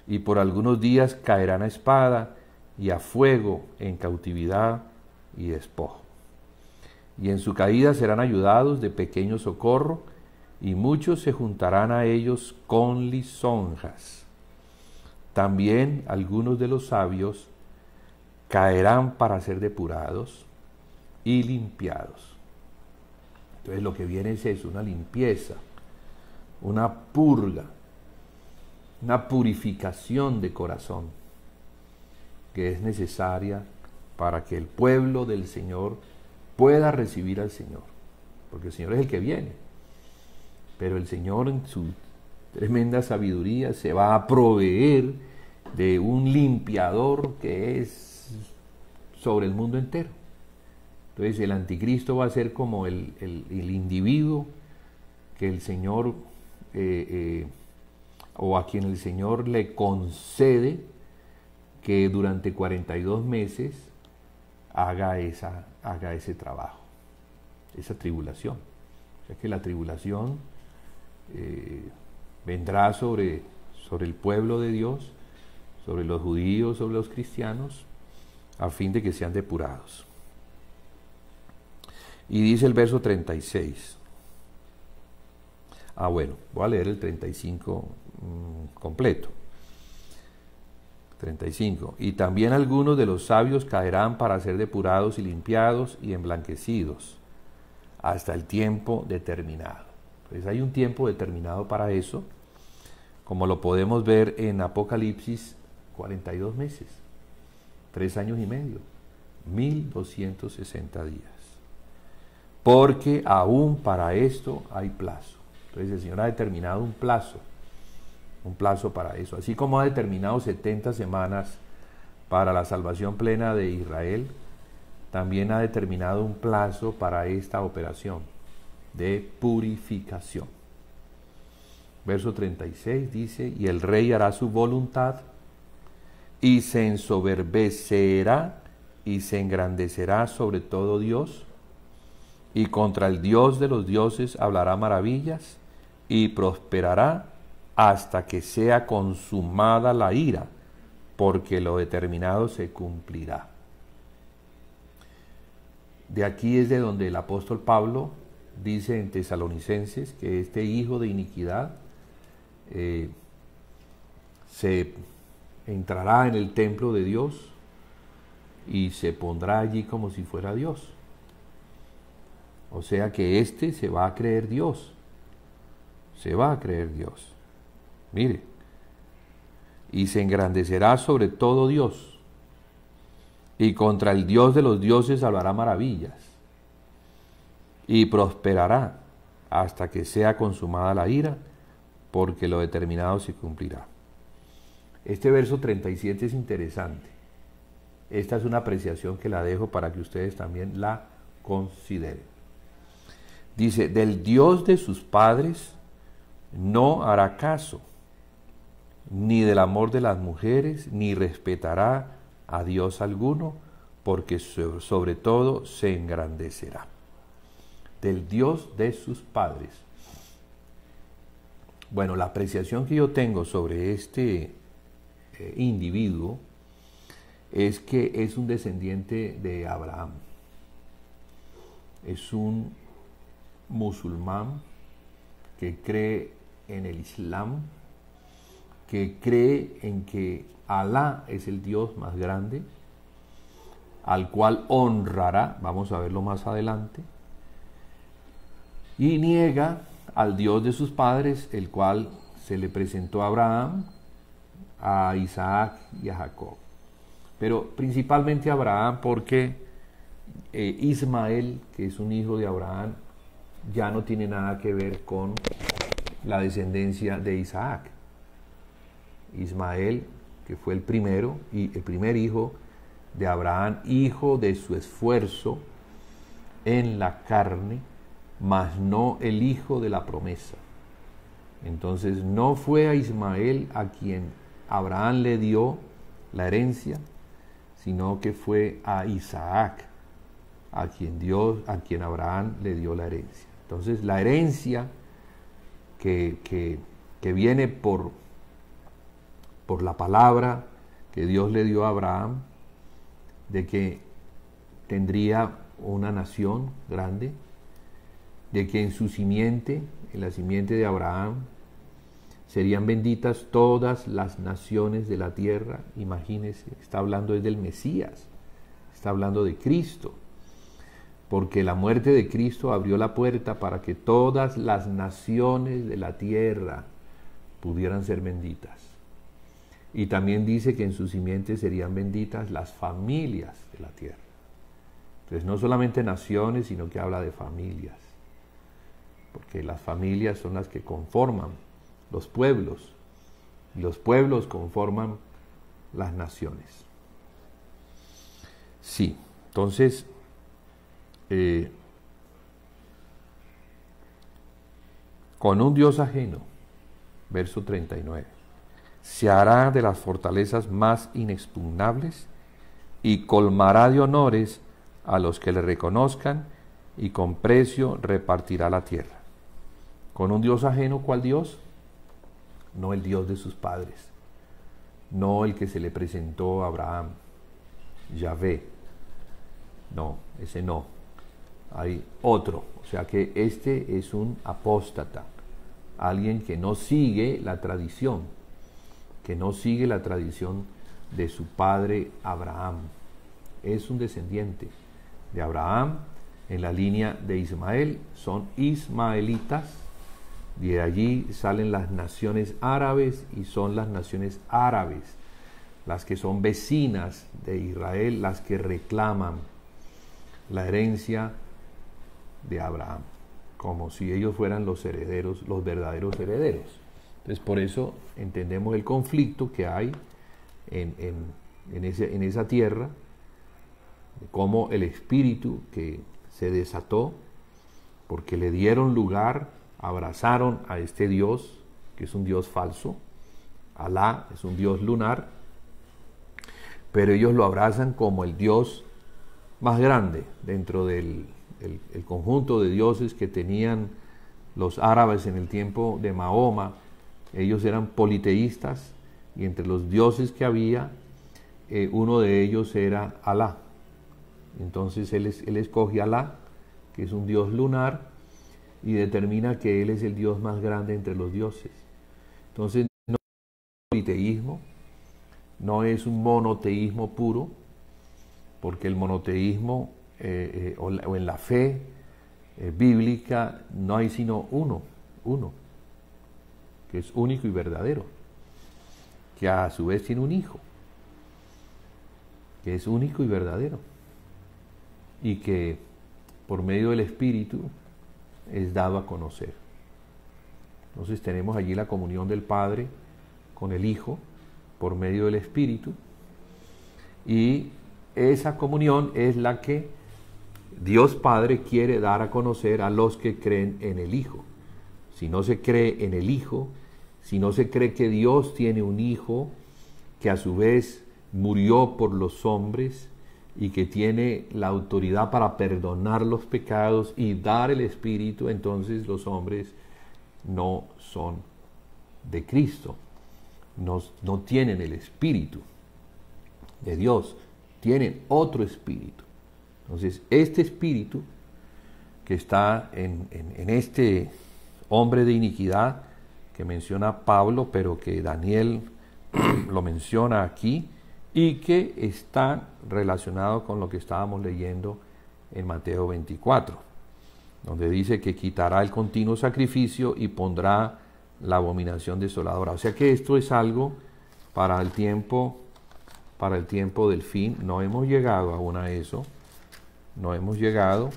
S1: y por algunos días caerán a espada y a fuego, en cautividad y despojo. Y en su caída serán ayudados de pequeño socorro, y muchos se juntarán a ellos con lisonjas. También algunos de los sabios caerán para ser depurados y limpiados. Entonces lo que viene es eso, una limpieza, una purga, una purificación de corazón que es necesaria para que el pueblo del Señor pueda recibir al Señor, porque el Señor es el que viene, pero el Señor en su tremenda sabiduría se va a proveer de un limpiador que es sobre el mundo entero. Entonces el anticristo va a ser como el individuo que el Señor, o a quien el Señor le concede que durante 42 meses haga ese trabajo, esa tribulación. O sea que la tribulación vendrá sobre el pueblo de Dios, sobre los judíos, sobre los cristianos, a fin de que sean depurados. Y dice el verso 36. Bueno, voy a leer el 35 completo. 35. Y también algunos de los sabios caerán para ser depurados y limpiados y emblanquecidos hasta el tiempo determinado. Entonces hay un tiempo determinado para eso, como lo podemos ver en Apocalipsis, 42 meses, 3 años y medio, 1260 días. porque aún para esto hay plazo. Entonces el Señor ha determinado un plazo para eso. Así como ha determinado 70 semanas para la salvación plena de Israel, también ha determinado un plazo para esta operación de purificación. Verso 36 dice, y el rey hará su voluntad, y se ensoberbecerá, y se engrandecerá sobre todo Dios, y contra el Dios de los dioses hablará maravillas, y prosperará hasta que sea consumada la ira, porque lo determinado se cumplirá. De aquí es de donde el apóstol Pablo dice en Tesalonicenses que este hijo de iniquidad se entrará en el templo de Dios y se pondrá allí como si fuera Dios. O sea que éste se va a creer Dios. Se va a creer Dios. Mire. Y se engrandecerá sobre todo Dios. Y contra el Dios de los dioses hablará maravillas. Y prosperará hasta que sea consumada la ira, porque lo determinado se cumplirá. Este verso 37 es interesante. Esta es una apreciación que la dejo para que ustedes también la consideren. Dice, del Dios de sus padres no hará caso, ni del amor de las mujeres, ni respetará a Dios alguno, porque sobre todo se engrandecerá. Del Dios de sus padres. Bueno, la apreciación que yo tengo sobre este individuo es que es un descendiente de Abraham. Es un musulmán que cree en el Islam, que cree en que Alá es el Dios más grande, al cual honrará, vamos a verlo más adelante, y niega al Dios de sus padres, el cual se le presentó a Abraham, a Isaac y a Jacob. Pero principalmente a Abraham porque Ismael, que es un hijo de Abraham, ya no tiene nada que ver con la descendencia de Isaac. Ismael, que fue el primero y el primer hijo de Abraham, hijo de su esfuerzo en la carne, mas no el hijo de la promesa. Entonces no fue a Ismael a quien Abraham le dio la herencia, sino que fue a Isaac a quien Abraham le dio la herencia. Entonces la herencia que viene por la palabra que Dios le dio a Abraham, de que tendría una nación grande, de que en su simiente, en la simiente de Abraham, serían benditas todas las naciones de la tierra. Imagínense, está hablando del Mesías, está hablando de Cristo, porque la muerte de Cristo abrió la puerta para que todas las naciones de la tierra pudieran ser benditas. Y también dice que en su simiente serían benditas las familias de la tierra. Entonces no solamente naciones, sino que habla de familias, porque las familias son las que conforman los pueblos, y los pueblos conforman las naciones. Sí, entonces, con un Dios ajeno, verso 39, se hará de las fortalezas más inexpugnables y colmará de honores a los que le reconozcan, y con precio repartirá la tierra. Con un Dios ajeno, ¿cuál Dios? No el Dios de sus padres, no el que se le presentó a Abraham, Yahvé. No, ese no. Hay otro, o sea que este es un apóstata, alguien que no sigue la tradición, de su padre Abraham. Es un descendiente de Abraham en la línea de Ismael, son ismaelitas. De allí salen las naciones árabes, y son las naciones árabes las que son vecinas de Israel, las que reclaman la herencia de Abraham, como si ellos fueran los herederos, los verdaderos herederos. Entonces, por eso entendemos el conflicto que hay en esa tierra, como el espíritu que se desató, porque le dieron lugar, abrazaron a este Dios, que es un Dios falso. Alá es un Dios lunar, pero ellos lo abrazan como el Dios más grande dentro del el conjunto de dioses que tenían los árabes en el tiempo de Mahoma. Ellos eran politeístas, y entre los dioses que había, uno de ellos era Alá. Entonces él escoge a Alá, que es un dios lunar, y determina que él es el dios más grande entre los dioses. Entonces no es politeísmo, no es un monoteísmo puro, porque el monoteísmo o en la fe bíblica no hay sino uno, que es único y verdadero, que a su vez tiene un hijo, que es único y verdadero, y que por medio del Espíritu es dado a conocer. Entonces tenemos allí la comunión del Padre con el Hijo por medio del Espíritu, y esa comunión es la que Dios Padre quiere dar a conocer a los que creen en el Hijo. Si no se cree en el Hijo, si no se cree que Dios tiene un Hijo que a su vez murió por los hombres y que tiene la autoridad para perdonar los pecados y dar el Espíritu, entonces los hombres no son de Cristo, no tienen el Espíritu de Dios, tienen otro espíritu. Entonces, este espíritu que está en este hombre de iniquidad que menciona Pablo, pero que Daniel lo menciona aquí, y que está relacionado con lo que estábamos leyendo en Mateo 24, donde dice que quitará el continuo sacrificio y pondrá la abominación desoladora. O sea que esto es algo para el tiempo del fin. No hemos llegado aún a eso, no hemos llegado.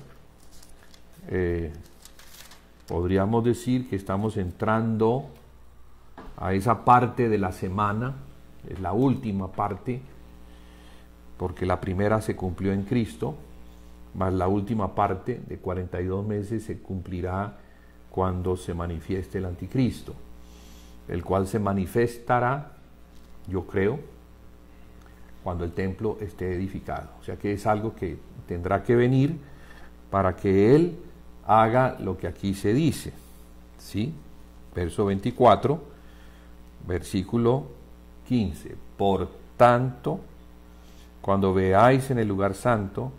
S1: Podríamos decir que estamos entrando a esa parte de la semana, es la última parte, porque la primera se cumplió en Cristo, más la última parte de 42 meses se cumplirá cuando se manifieste el anticristo, el cual se manifestará, yo creo, cuando el templo esté edificado. O sea que es algo que tendrá que venir para que Él haga lo que aquí se dice, ¿sí? Verso 24, versículo 15. Por tanto, cuando veáis en el lugar santo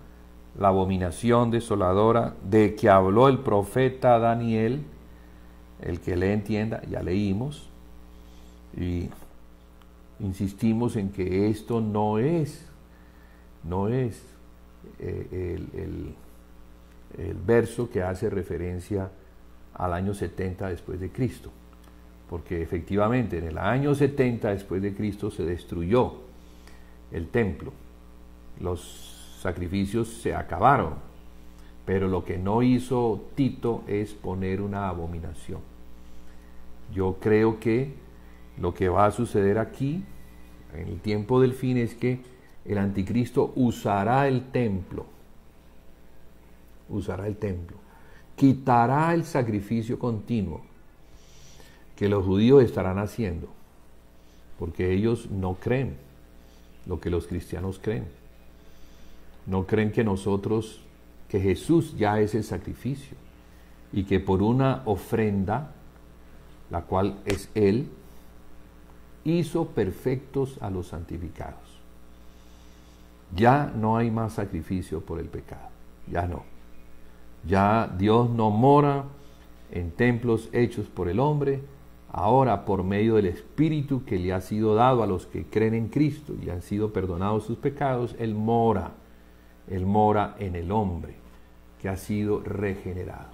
S1: la abominación desoladora de que habló el profeta Daniel, el que le entienda, ya leímos, y insistimos en que esto no es el verso que hace referencia al año 70 después de Cristo, porque efectivamente en el año 70 después de Cristo se destruyó el templo, los sacrificios se acabaron, pero lo que no hizo Tito es poner una abominación. Yo creo que lo que va a suceder aquí, en el tiempo del fin, es que el anticristo usará el templo, quitará el sacrificio continuo que los judíos estarán haciendo, porque ellos no creen lo que los cristianos creen. No creen que Jesús ya es el sacrificio, y que por una ofrenda, la cual es Él, hizo perfectos a los santificados. Ya no hay más sacrificio por el pecado, ya no. Ya Dios no mora en templos hechos por el hombre, ahora por medio del Espíritu que le ha sido dado a los que creen en Cristo y han sido perdonados sus pecados, Él mora en el hombre que ha sido regenerado,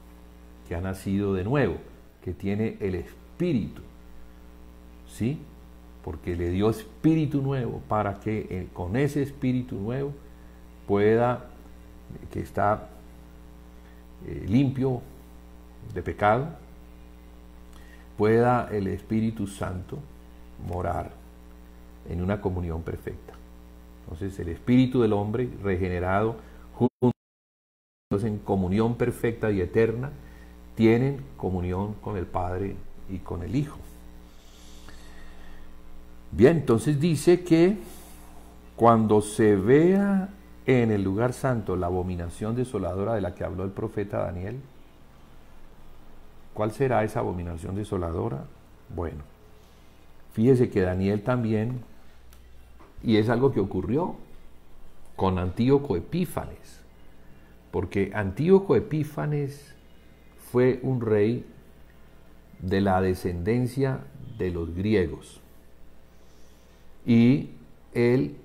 S1: que ha nacido de nuevo, que tiene el Espíritu, ¿sí? Porque le dio espíritu nuevo para que con ese espíritu nuevo pueda, que está limpio de pecado, pueda el Espíritu Santo morar en una comunión perfecta. Entonces el espíritu del hombre regenerado juntos en comunión perfecta y eterna tienen comunión con el Padre y con el Hijo. Bien, entonces dice que cuando se vea en el lugar santo la abominación desoladora de la que habló el profeta Daniel, ¿cuál será esa abominación desoladora? Bueno, fíjese que Daniel también, y es algo que ocurrió con Antíoco Epífanes, porque Antíoco Epífanes fue un rey de la descendencia de los griegos, y él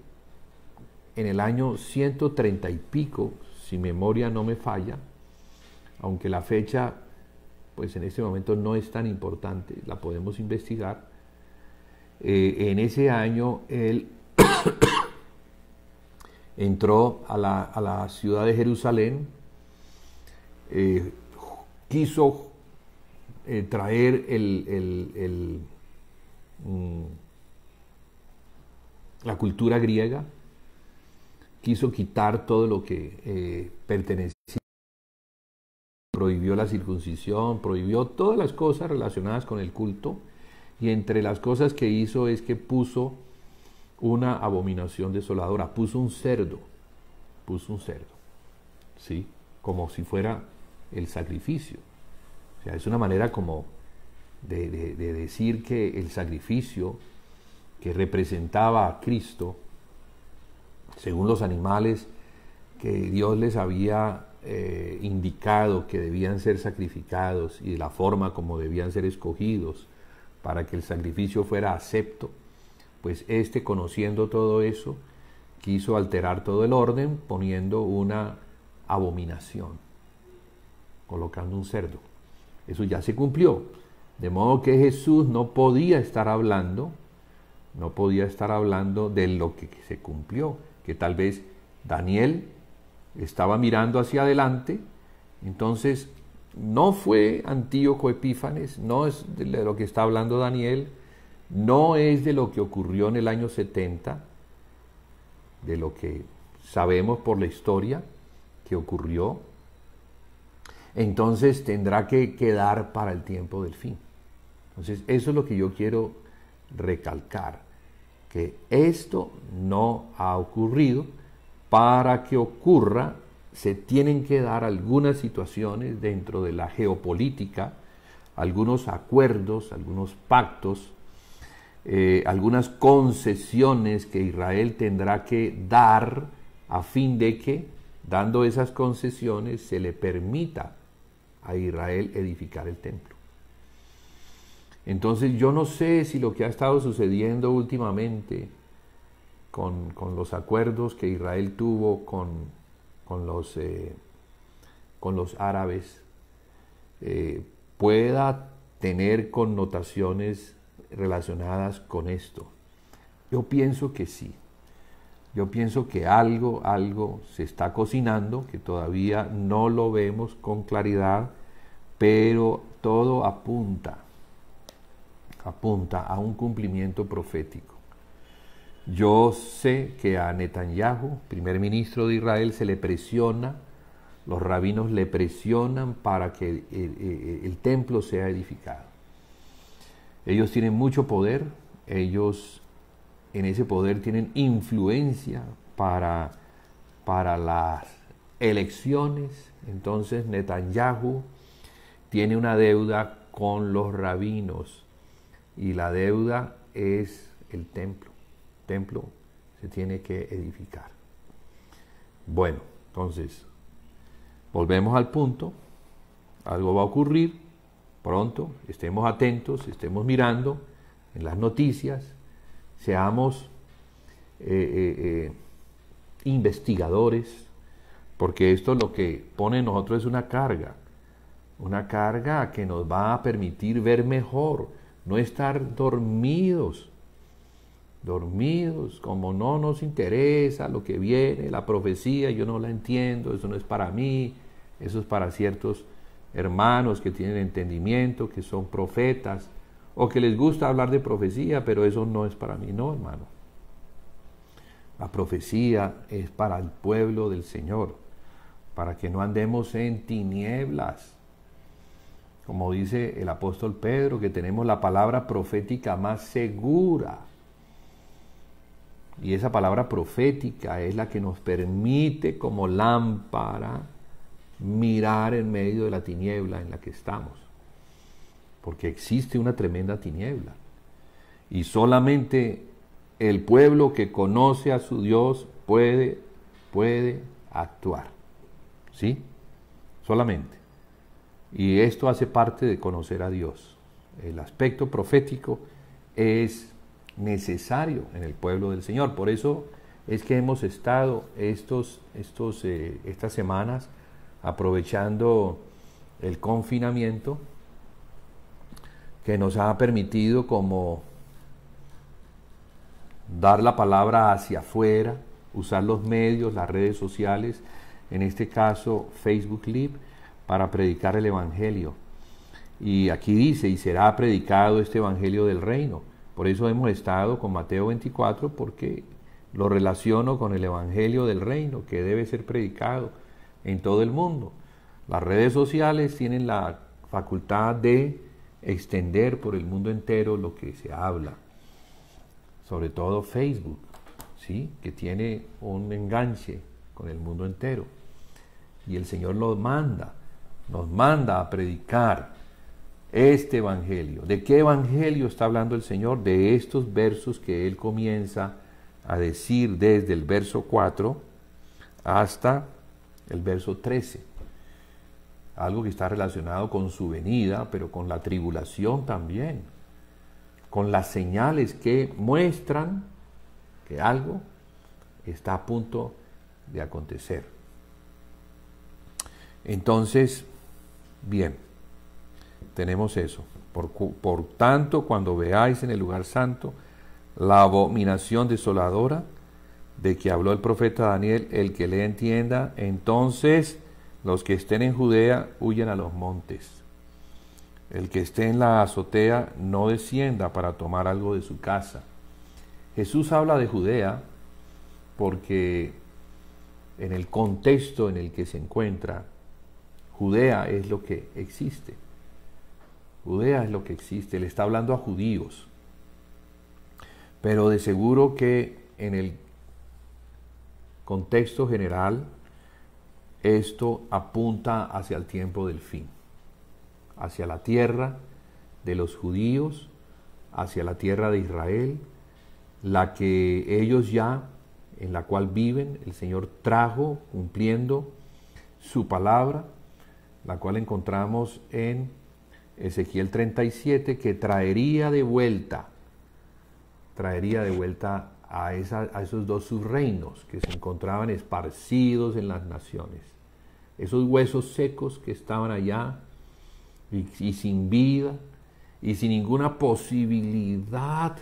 S1: en el año 130 y pico, si memoria no me falla, aunque la fecha pues en este momento no es tan importante, la podemos investigar, en ese año él entró a la ciudad de Jerusalén, quiso traer la cultura griega, quiso quitar todo lo que pertenecía, prohibió la circuncisión, prohibió todas las cosas relacionadas con el culto, y entre las cosas que hizo es que puso una abominación desoladora, puso un cerdo, ¿sí? Como si fuera el sacrificio. O sea, es una manera como de decir que el sacrificio que representaba a Cristo, según los animales que Dios les había indicado que debían ser sacrificados y de la forma como debían ser escogidos para que el sacrificio fuera acepto, pues conociendo todo eso, quiso alterar todo el orden poniendo una abominación, colocando un cerdo. Eso ya se cumplió, de modo que Jesús no podía estar hablando de lo que se cumplió, que tal vez Daniel estaba mirando hacia adelante. Entonces no fue Antíoco Epífanes, no es de lo que está hablando Daniel, no es de lo que ocurrió en el año 70, de lo que sabemos por la historia que ocurrió. Entonces tendrá que quedar para el tiempo del fin. Entonces eso es lo que yo quiero recalcar, que esto no ha ocurrido. Para que ocurra, se tienen que dar algunas situaciones dentro de la geopolítica, algunos acuerdos, algunos pactos, algunas concesiones que Israel tendrá que dar a fin de que, dando esas concesiones, se le permita a Israel edificar el templo. Entonces yo no sé si lo que ha estado sucediendo últimamente con los acuerdos que Israel tuvo con los árabes pueda tener connotaciones relacionadas con esto. Yo pienso que sí. Yo pienso que algo se está cocinando, que todavía no lo vemos con claridad, pero todo apunta a un cumplimiento profético. Yo sé que a Netanyahu, primer ministro de Israel, se le presiona, los rabinos le presionan para que el templo sea edificado. Ellos tienen mucho poder, ellos en ese poder tienen influencia para las elecciones. Entonces Netanyahu tiene una deuda con los rabinos y la deuda es el templo. El templo se tiene que edificar. Bueno, entonces volvemos al punto. Algo va a ocurrir pronto, estemos atentos, estemos mirando en las noticias, seamos investigadores, porque esto lo que pone en nosotros es una carga que nos va a permitir ver mejor, no estar dormidos, como no nos interesa lo que viene, la profecía, yo no la entiendo, eso no es para mí, Eso es para ciertos hermanos que tienen entendimiento, que son profetas, o que les gusta hablar de profecía, pero eso no es para mí, no, hermano. La profecía es para el pueblo del Señor, para que no andemos en tinieblas. Como dice el apóstol Pedro, que tenemos la palabra profética más segura. Y esa palabra profética es la que nos permite como lámpara mirar en medio de la tiniebla en la que estamos. Porque existe una tremenda tiniebla. Y solamente el pueblo que conoce a su Dios puede actuar. ¿Sí? Solamente. Y esto hace parte de conocer a Dios. El aspecto profético es necesario en el pueblo del Señor. Por eso es que hemos estado estas semanas aprovechando el confinamiento que nos ha permitido como dar la palabra hacia afuera, usar los medios, las redes sociales, en este caso Facebook Live, para predicar el Evangelio. Y aquí dice, y será predicado este Evangelio del reino. Por eso hemos estado con Mateo 24, porque lo relaciono con el Evangelio del reino, que debe ser predicado en todo el mundo. Las redes sociales tienen la facultad de extender por el mundo entero lo que se habla. Sobre todo Facebook, ¿sí? Que tiene un enganche con el mundo entero. Y el Señor nos manda a predicar este evangelio. ¿De qué evangelio está hablando el Señor? De estos versos que Él comienza a decir desde el verso 4 hasta el verso 13. Algo que está relacionado con su venida, pero con la tribulación también. Con las señales que muestran que algo está a punto de acontecer. Entonces, bien, tenemos eso. Por tanto, cuando veáis en el lugar santo la abominación desoladora de que habló el profeta Daniel, el que le entienda, entonces los que estén en Judea huyan a los montes. El que esté en la azotea no descienda para tomar algo de su casa. Jesús habla de Judea porque en el contexto en el que se encuentra, Judea es lo que existe. Judea es lo que existe. Él está hablando a judíos. Pero de seguro que en el contexto general, esto apunta hacia el tiempo del fin. Hacia la tierra de los judíos, hacia la tierra de Israel, la que ellos ya, en la cual viven, el Señor trajo cumpliendo su palabra, la cual encontramos en Ezequiel 37, que traería de vuelta a esos dos subreinos que se encontraban esparcidos en las naciones. Esos huesos secos que estaban allá, y sin vida, y sin ninguna posibilidad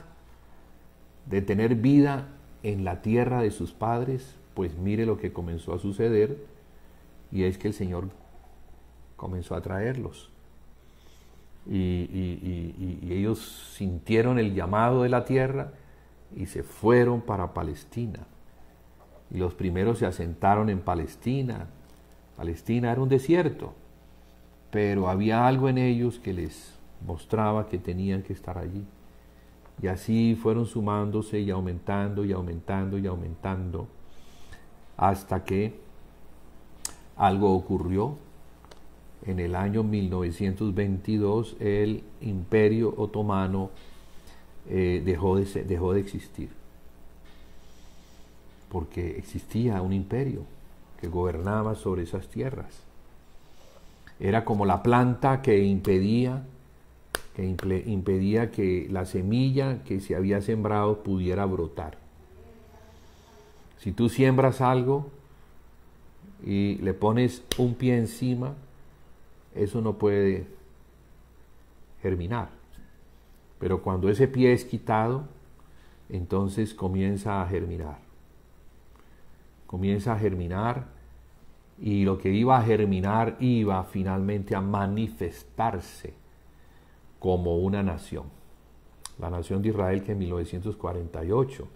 S1: de tener vida en la tierra de sus padres, pues mire lo que comenzó a suceder, y es que el Señor comenzó a traerlos. Y ellos sintieron el llamado de la tierra y se fueron para Palestina. Y los primeros se asentaron en Palestina. Palestina era un desierto, pero había algo en ellos que les mostraba que tenían que estar allí. Y así fueron sumándose y aumentando y aumentando y aumentando, hasta que algo ocurrió. En el año 1922 el Imperio Otomano dejó de existir, porque existía un imperio que gobernaba sobre esas tierras. Era como la planta que impedía que la semilla que se había sembrado pudiera brotar. Si tú siembras algo y le pones un pie encima, eso no puede germinar. Pero cuando ese pie es quitado, entonces comienza a germinar. Comienza a germinar y lo que iba a germinar iba finalmente a manifestarse como una nación. La nación de Israel, que en 1948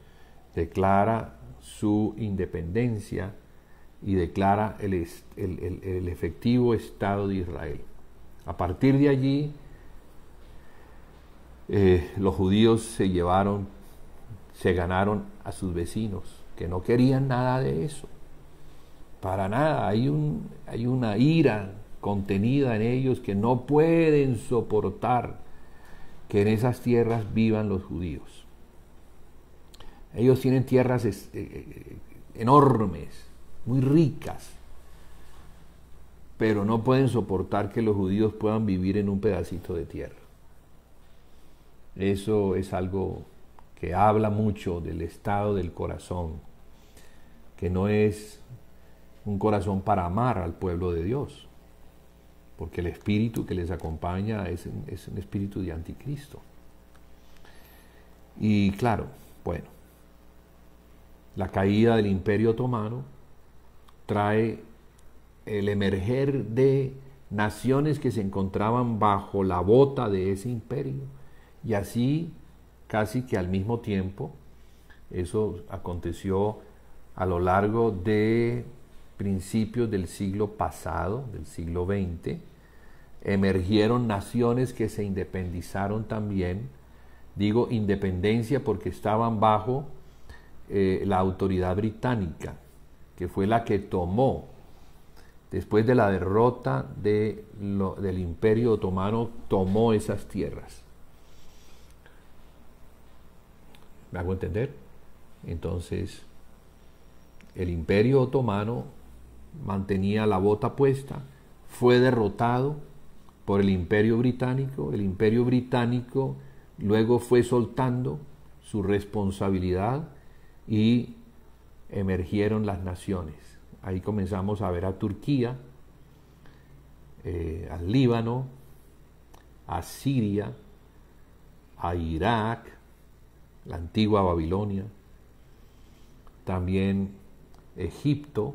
S1: declara su independencia y declara el efectivo Estado de Israel. A partir de allí, los judíos se ganaron a sus vecinos, que no querían nada de eso. Para nada, hay una ira contenida en ellos que no pueden soportar que en esas tierras vivan los judíos. Ellos tienen tierras enormes, muy ricas, pero no pueden soportar que los judíos puedan vivir en un pedacito de tierra. Eso es algo que habla mucho del estado del corazón, que no es un corazón para amar al pueblo de Dios, porque el espíritu que les acompaña es un espíritu de anticristo. Y claro, bueno, la caída del Imperio Otomano trae el emerger de naciones que se encontraban bajo la bota de ese imperio, y así casi que al mismo tiempo. Eso aconteció a lo largo de principios del siglo pasado, del siglo XX. Emergieron naciones que se independizaron también. Digo independencia porque estaban bajo la autoridad británica, que fue la que tomó, después de la derrota del Imperio Otomano, tomó esas tierras. ¿Me hago entender? Entonces, el Imperio Otomano mantenía la bota puesta, fue derrotado por el Imperio Británico. El Imperio Británico luego fue soltando su responsabilidad y emergieron las naciones. Ahí comenzamos a ver a Turquía, al Líbano, a Siria, a Irak, la antigua Babilonia, también Egipto,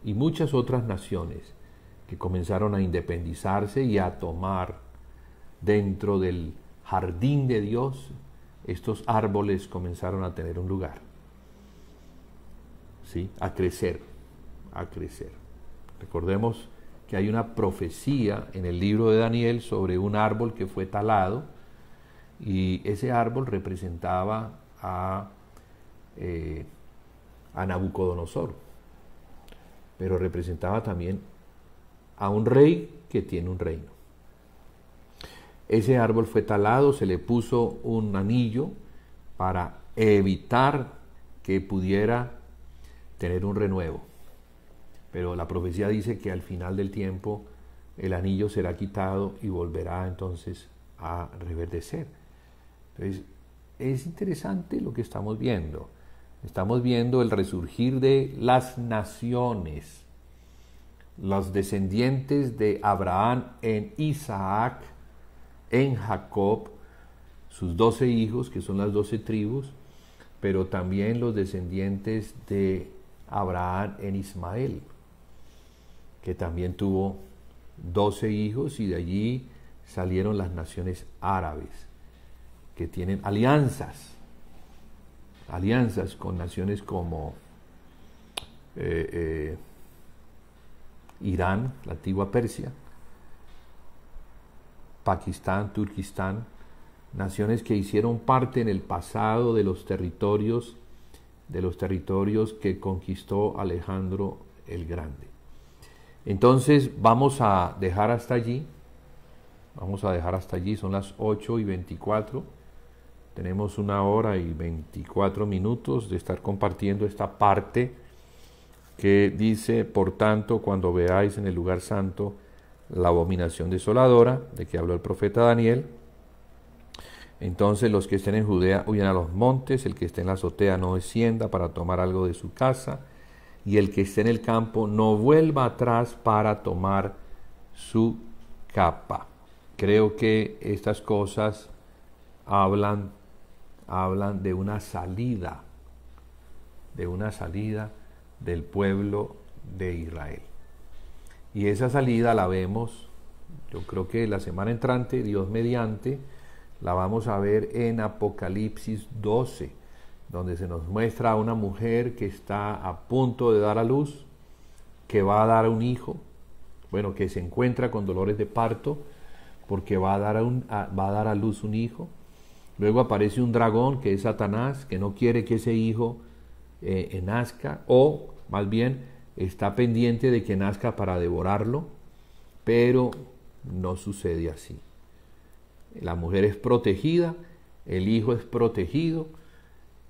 S1: y muchas otras naciones que comenzaron a independizarse y a tomar dentro del jardín de Dios. Estos árboles comenzaron a tener un lugar, ¿sí? A crecer, a crecer. Recordemos que hay una profecía en el libro de Daniel sobre un árbol que fue talado, y ese árbol representaba a Nabucodonosor, pero representaba también a un rey que tiene un reino. Ese árbol fue talado, se le puso un anillo para evitar que pudiera tener un renuevo. Pero la profecía dice que al final del tiempo el anillo será quitado y volverá entonces a reverdecer. Entonces, es interesante lo que estamos viendo. Estamos viendo el resurgir de las naciones, los descendientes de Abraham en Isaac, en Jacob, sus 12 hijos, que son las 12 tribus, pero también los descendientes de Abraham en Ismael, que también tuvo 12 hijos, y de allí salieron las naciones árabes, que tienen alianzas con naciones como Irán, la antigua Persia, Pakistán, Turquistán, naciones que hicieron parte en el pasado de los territorios que conquistó Alejandro el Grande. Entonces vamos a dejar hasta allí, son las 8:24, tenemos 1 hora y 24 minutos de estar compartiendo esta parte que dice: por tanto, cuando veáis en el lugar santo la abominación desoladora, de que habló el profeta Daniel, entonces los que estén en Judea huyan a los montes, el que esté en la azotea no descienda para tomar algo de su casa, y el que esté en el campo no vuelva atrás para tomar su capa. Creo que estas cosas hablan de una salida de una salida del pueblo de Israel. Y esa salida la vemos, yo creo que la semana entrante, Dios mediante, la vamos a ver en Apocalipsis 12, donde se nos muestra a una mujer que está a punto de dar a luz, que va a dar un hijo, bueno, que se encuentra con dolores de parto, porque va a dar a luz un hijo. Luego aparece un dragón, que es Satanás, que no quiere que ese hijo nazca, o más bien está pendiente de que nazca para devorarlo, pero no sucede así. La mujer es protegida, el hijo es protegido,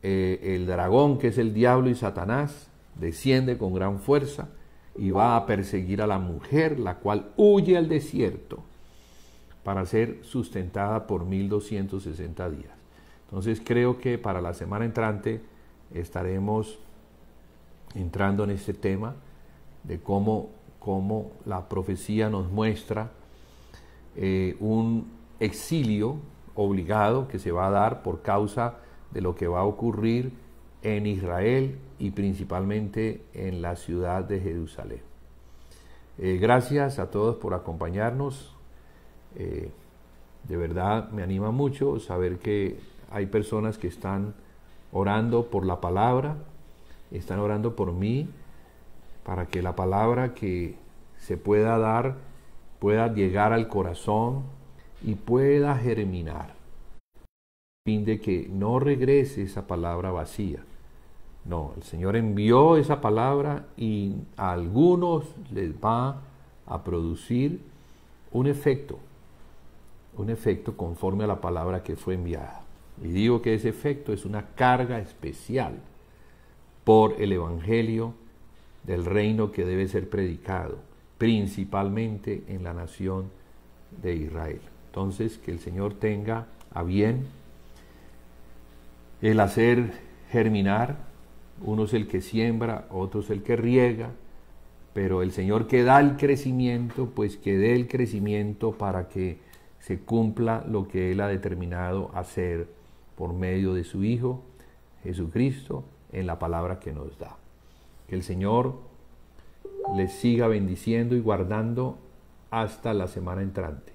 S1: el dragón, que es el diablo y Satanás, desciende con gran fuerza y va a perseguir a la mujer, la cual huye al desierto para ser sustentada por 1260 días. Entonces creo que para la semana entrante estaremos entrando en este tema de cómo la profecía nos muestra un exilio obligado que se va a dar por causa de lo que va a ocurrir en Israel y principalmente en la ciudad de Jerusalén. Gracias a todos por acompañarnos. De verdad me anima mucho saber que hay personas que están orando por la palabra, están orando por mí, para que la palabra que se pueda dar pueda llegar al corazón y pueda germinar, a fin de que no regrese esa palabra vacía. No, el Señor envió esa palabra y a algunos les va a producir un efecto conforme a la palabra que fue enviada. Y digo que ese efecto es una carga especial por el evangelio del reino que debe ser predicado, principalmente en la nación de Israel. Entonces, que el Señor tenga a bien el hacer germinar. Uno es el que siembra, otro es el que riega, pero el Señor que da el crecimiento, pues que dé el crecimiento para que se cumpla lo que Él ha determinado hacer por medio de su Hijo, Jesucristo, en la palabra que nos da. Que el Señor les siga bendiciendo y guardando hasta la semana entrante.